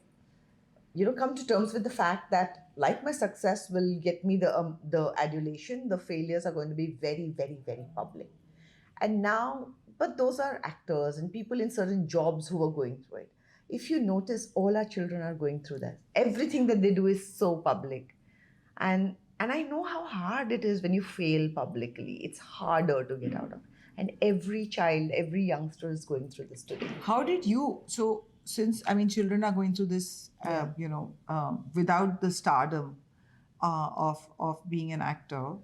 come to terms with the fact that, like my success will get me the adulation, the failures are going to be very, very, very public. And now, but those are actors and people in certain jobs who are going through it. If you notice, all our children are going through that. Everything that they do is so public. And I know how hard it is when you fail publicly. It's harder to get out of. And every child, every youngster is going through this today. How did you? So since children are going through this, without the stardom of being an actor,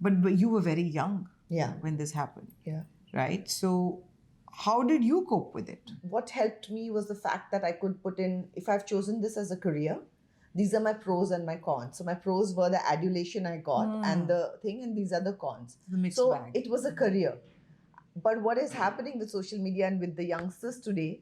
but you were very young Yeah. when this happened, Yeah. right? So how did you cope with it? What helped me was the fact that I could put in, if I've chosen this as a career, these are my pros and my cons. So my pros were the adulation I got and the thing, and these are the cons. The mixed So bag. it was a career. But what is happening with social media and with the youngsters today,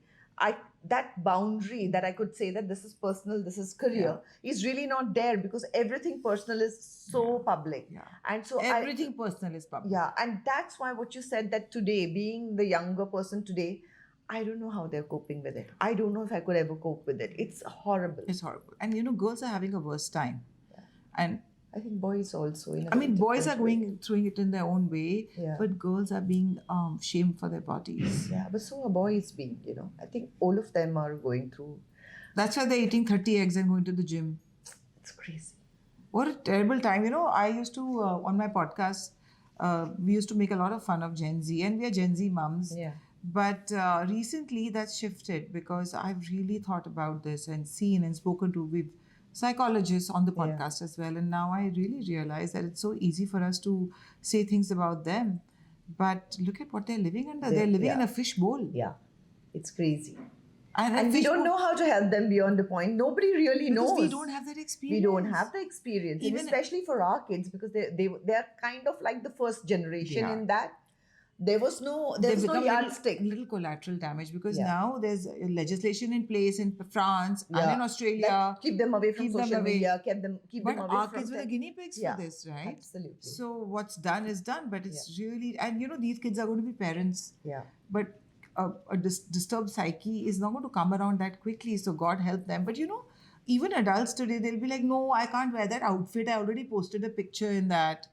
that boundary that I could say that this is personal, this is career, is really not there, because everything personal is so public. Yeah. And so Everything personal is public. yeah, and that's why what you said, that today, being the younger person today, I don't know how they're coping with it. I don't know if I could ever cope with it. It's horrible. It's horrible. And girls are having a worse time. Yeah. And I think boys also. In a I mean, very boys are different way. going through it in their own way, Yeah. but girls are being shamed for their bodies. Yeah, but so are boys being, I think all of them are going through. That's why they're eating 30 eggs and going to the gym. It's crazy. What a terrible time. I used to, on my podcast, we used to make a lot of fun of Gen Z, and we are Gen Z mums. Yeah. But recently that's shifted, because I've really thought about this and seen and spoken to with psychologists on the podcast as well. And now I really realize that it's so easy for us to say things about them. But look at what they're living under. They're living in a fish bowl. Yeah. It's crazy. And And we don't know how to help them beyond the point. Nobody really because knows. we don't have that experience. We don't have the experience. And Even- especially for our kids, because they're kind of like the first generation Yeah. in that. There was no yardstick. Little collateral damage, because Yeah. now there's legislation in place in France and in Australia. That keep them away from Keep them social away. media. Keep them But away our from kids were the tech. guinea pigs Yeah, for this, right? Absolutely. So what's done is done, but it's really, and these kids are going to be parents. Yeah. But a disturbed psyche is not going to come around that quickly. So God help them. But even adults today, they'll be like, no, I can't wear that outfit. I already posted a picture in that.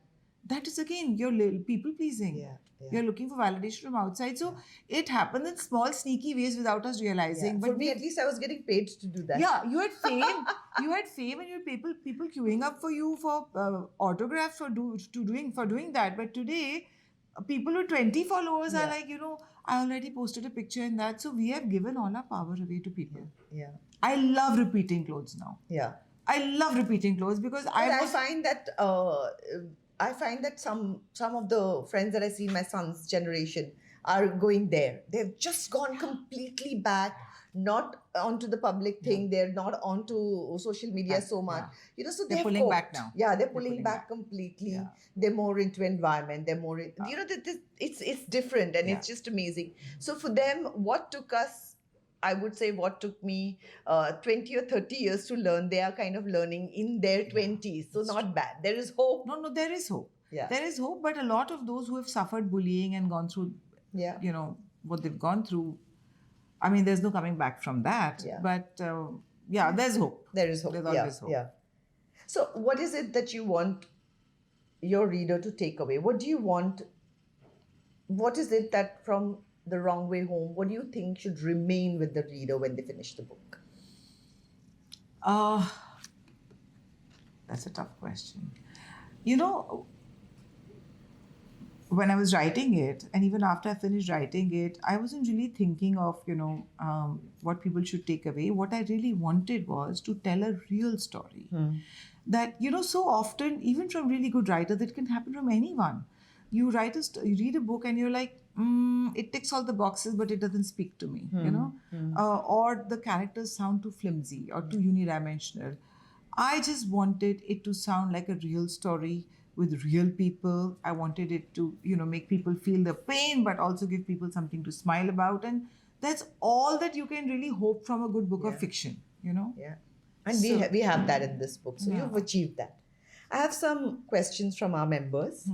That is again, you're people pleasing. Yeah. You're looking for validation from outside. So it happens in small, sneaky ways without us realizing. For me, at least, I was getting paid to do that. Yeah, you had fame. You had fame, and you had people queuing up for you for autographs for doing that. But today, people with 20 followers are like, I already posted a picture in that. So we have given all our power away to people. Yeah. I love repeating clothes now. Yeah. I love repeating clothes because But I find that some of the friends that I see in my son's generation are going there. They've just gone completely back, not onto the public thing. They're not onto social media so much. So They're they've pulling back coped. now. Yeah, they're pulling back completely. Yeah. They're more into environment. They're more, it's different, and it's just amazing. So for them, what took me 20 or 30 years to learn, they are kind of learning in their 20s. So not bad. There is hope. No, there is hope. Yeah. There is hope, but a lot of those who have suffered bullying and gone through, Yeah. what they've gone through, I mean, there's no coming back from that. Yeah. But there's hope. There is hope. There's always hope. Yeah. So what is it that you want your reader to take away? What do you want? What is it that from The Wrong Way Home, what do you think should remain with the reader when they finish the book? That's a tough question. When I was writing it, and even after I finished writing it, I wasn't really thinking of, what people should take away. What I really wanted was to tell a real story. That, so often, even from really good writers, it can happen from anyone. You read a book and you're like, it ticks all the boxes, but it doesn't speak to me, or the characters sound too flimsy or too unidimensional. I just wanted it to sound like a real story with real people. I wanted it to, make people feel the pain, but also give people something to smile about. And that's all that you can really hope from a good book of fiction, Yeah. And we have that in this book. So Yeah. you've achieved that. I have some questions from our members.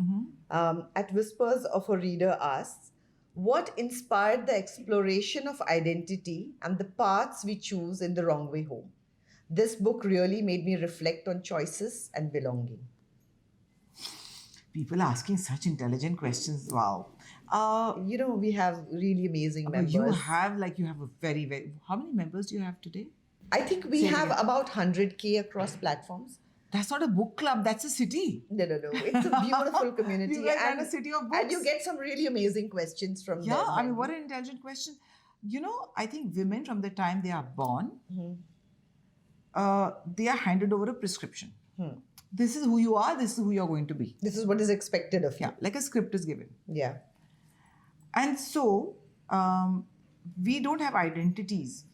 At Whispers of a Reader asks, what inspired the exploration of identity and the paths we choose in The Wrong Way Home? This book really made me reflect on choices and belonging. People asking such intelligent questions. Wow. We have really amazing members. You have a very, very. How many members do you have today? I think we have about 100K across platforms. That's not a book club. That's a city. No. It's a beautiful community. You guys are a city of books. And you get some really amazing questions from them. Yeah, I mean, what an intelligent question. I think women from the time they are born, they are handed over a prescription. This is who you are. This is who you're going to be. This is what is expected of you. Yeah, like a script is given. Yeah. And so, we don't have identities.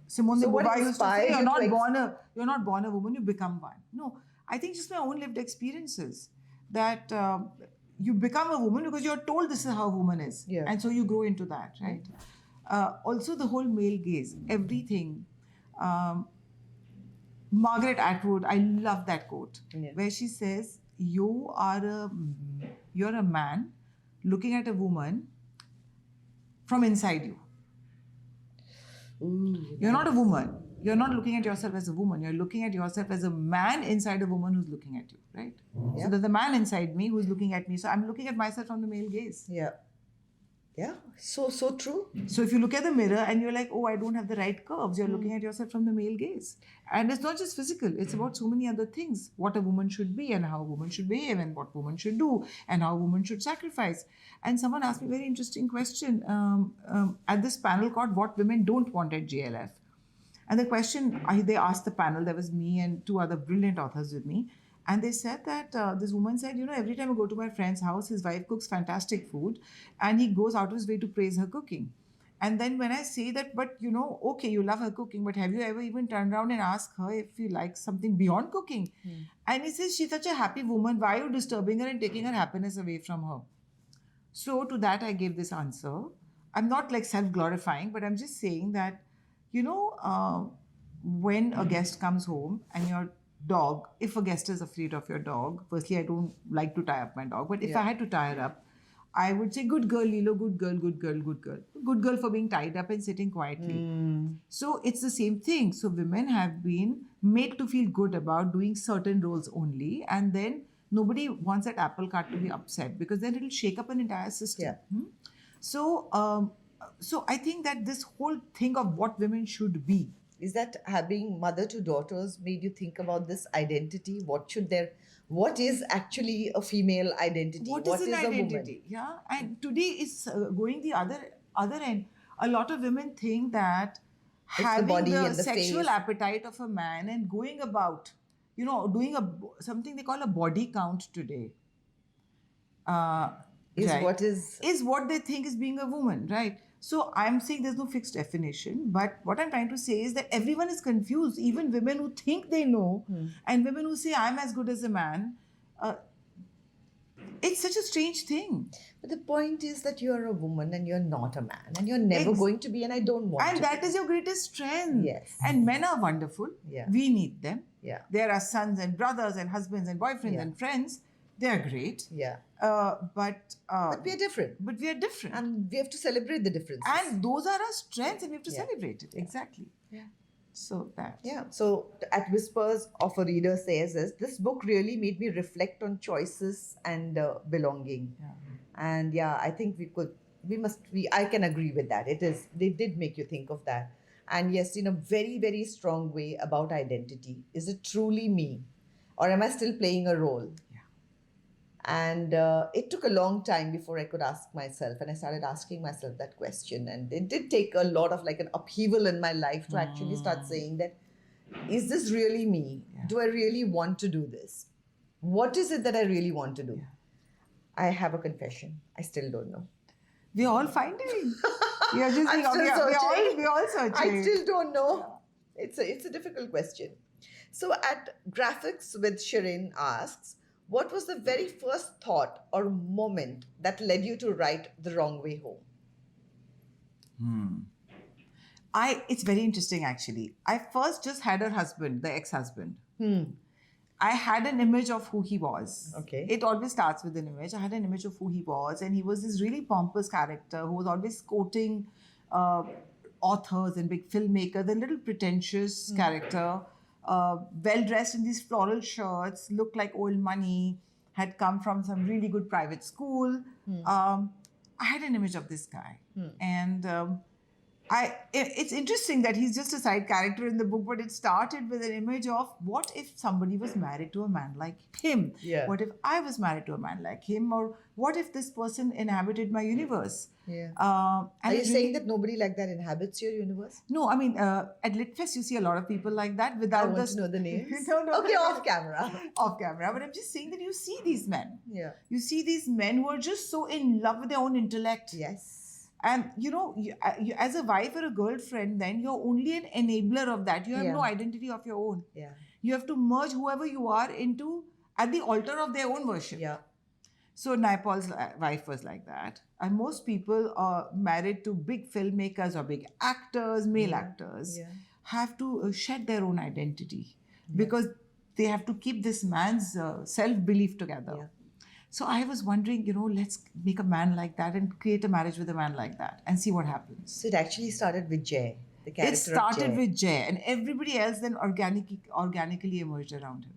Simone de Beauvoir used to say, you're not born a woman, you become one. No, I think just my own lived experiences that you become a woman because you're told this is how a woman is. Yeah. And so you grow into that, right? Also the whole male gaze, everything. Margaret Atwood, I love that quote, where she says, you're a man looking at a woman from inside you. Ooh, you're not a woman. You're not looking at yourself as a woman. You're looking at yourself as a man inside a woman who's looking at you, right? Yeah. So there's a man inside me who's looking at me. So I'm looking at myself from the male gaze. Yeah. Yeah. So true. So if you look at the mirror and you're like, oh, I don't have the right curves, you're looking at yourself from the male gaze. And it's not just physical. It's about so many other things. What a woman should be and how a woman should behave and what woman should do and how a woman should sacrifice. And someone asked me a very interesting question at this panel called What Women Don't Want at JLF. And the question, they asked the panel, there was me and two other brilliant authors with me. And they said that this woman said, every time I go to my friend's house, his wife cooks fantastic food and he goes out of his way to praise her cooking. And then when I say that, but okay, you love her cooking, but have you ever even turned around and asked her if you like something beyond cooking? And he says, she's such a happy woman. Why are you disturbing her and taking her happiness away from her? So to that, I gave this answer. I'm not like self-glorifying, but I'm just saying that, when a guest comes home and your dog, if a guest is afraid of your dog, firstly, I don't like to tie up my dog, but if I had to tie her up, I would say, good girl, Lilo, good girl, good girl, good girl. Good girl for being tied up and sitting quietly. So it's the same thing. So women have been made to feel good about doing certain roles only, and then nobody wants that apple cart to be upset because then it'll shake up an entire system. Yeah. So I think that this whole thing of what women should be, is that having mother to daughters made you think about this identity? What is actually a female identity? What is an identity? A woman? Yeah, and today is going the other end. A lot of women think that having the sexual appetite of a man and going about, doing something they call a body count today. Is what they think is being a woman, right? So I'm saying there's no fixed definition, but what I'm trying to say is that everyone is confused, even women who think they know and women who say I'm as good as a man. It's such a strange thing. But the point is that you're a woman and you're not a man and you're never going to be, and I don't want to. And that is your greatest strength. Yes. And men are wonderful. Yeah. We need them. Yeah. There are sons and brothers and husbands and boyfriends and friends. They are great. Yeah. But we are different. But we are different. And we have to celebrate the differences. And those are our strengths and we have to celebrate it. Exactly. Yeah. So that. Yeah. So at Whispers of a Reader says this book really made me reflect on choices and belonging. Yeah. And I think I can agree with that. They did make you think of that. And yes, in a very, very strong way about identity. Is it truly me? Or am I still playing a role? And it took a long time before I could ask myself, and I started asking myself that question. And it did take a lot of an upheaval in my life to actually start saying that, is this really me? Yeah. Do I really want to do this? What is it that I really want to do? Yeah. I have a confession. I still don't know. We're all finding. You're just I'm still searching. We're all searching. I still don't know. Yeah. It's a difficult question. So at Graphics with Shirin asks, what was the very first thought or moment that led you to write The Wrong Way Home? It's very interesting actually. I first just had her husband, the ex-husband. I had an image of who he was. Okay. It always starts with an image. I had an image of who he was, and he was this really pompous character who was always quoting authors and big filmmakers, a little pretentious character, well dressed in these floral shirts, looked like old money, had come from some really good private school. I had an image of this guy, and it's interesting that he's just a side character in the book, but it started with an image of what if somebody was married to a man like him? Yeah. What if I was married to a man like him? Or what if this person inhabited my universe? Yeah. And Are you it saying really- that nobody like that inhabits your universe? No, I mean, at Litfest, you see a lot of people like that I without want to know the names. No, Okay, no. off camera. Off camera. But I'm just saying that you see these men. Yeah. You see these men who are just so in love with their own intellect. Yes. And you as a wife or a girlfriend, then you're only an enabler of that. You have Yeah. no identity of your own. Yeah. You have to merge whoever you are into at the altar of their own worship. Yeah. So Naipaul's wife was like that. And most people are married to big filmmakers or big actors, male actors, Yeah. have to shed their own identity because they have to keep this man's self-belief together. Yeah. So I was wondering, let's make a man like that and create a marriage with a man like that and see what happens. So it actually started with Jay, the character It started of Jay. with Jay, and everybody else then organically emerged around him.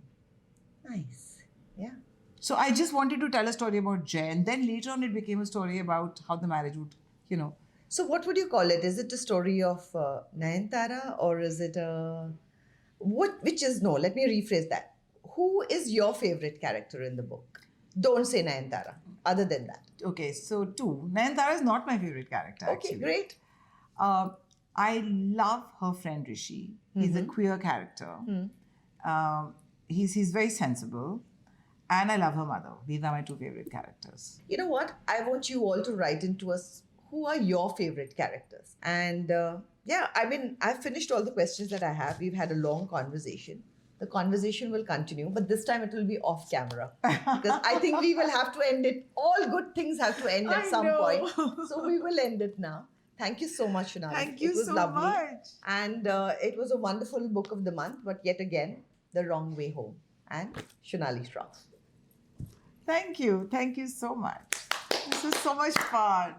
Nice. Yeah. So I just wanted to tell a story about Jay, and then later on it became a story about how the marriage would, So what would you call it? Is it a story of Nayantara, or is it let me rephrase that. Who is your favorite character in the book? Don't say Nayantara, other than that. Okay, so two. Nayantara is not my favorite character, Okay, actually. great. I love her friend Rishi. He's a queer character. He's very sensible. And I love her mother. These are my two favorite characters. You know what? I want you all to write into us who are your favorite characters. And I've finished all the questions that I have. We've had a long conversation. The conversation will continue, but this time it will be off camera because I think we will have to end it. All good things have to end at I some know. point. So we will end it now. Thank you so much, Shonali. Thank you It was so lovely. much. And it was a wonderful book of the month, but yet again, The Wrong Way Home. And Shonali Shroff. Thank you. Thank you so much. This was so much fun.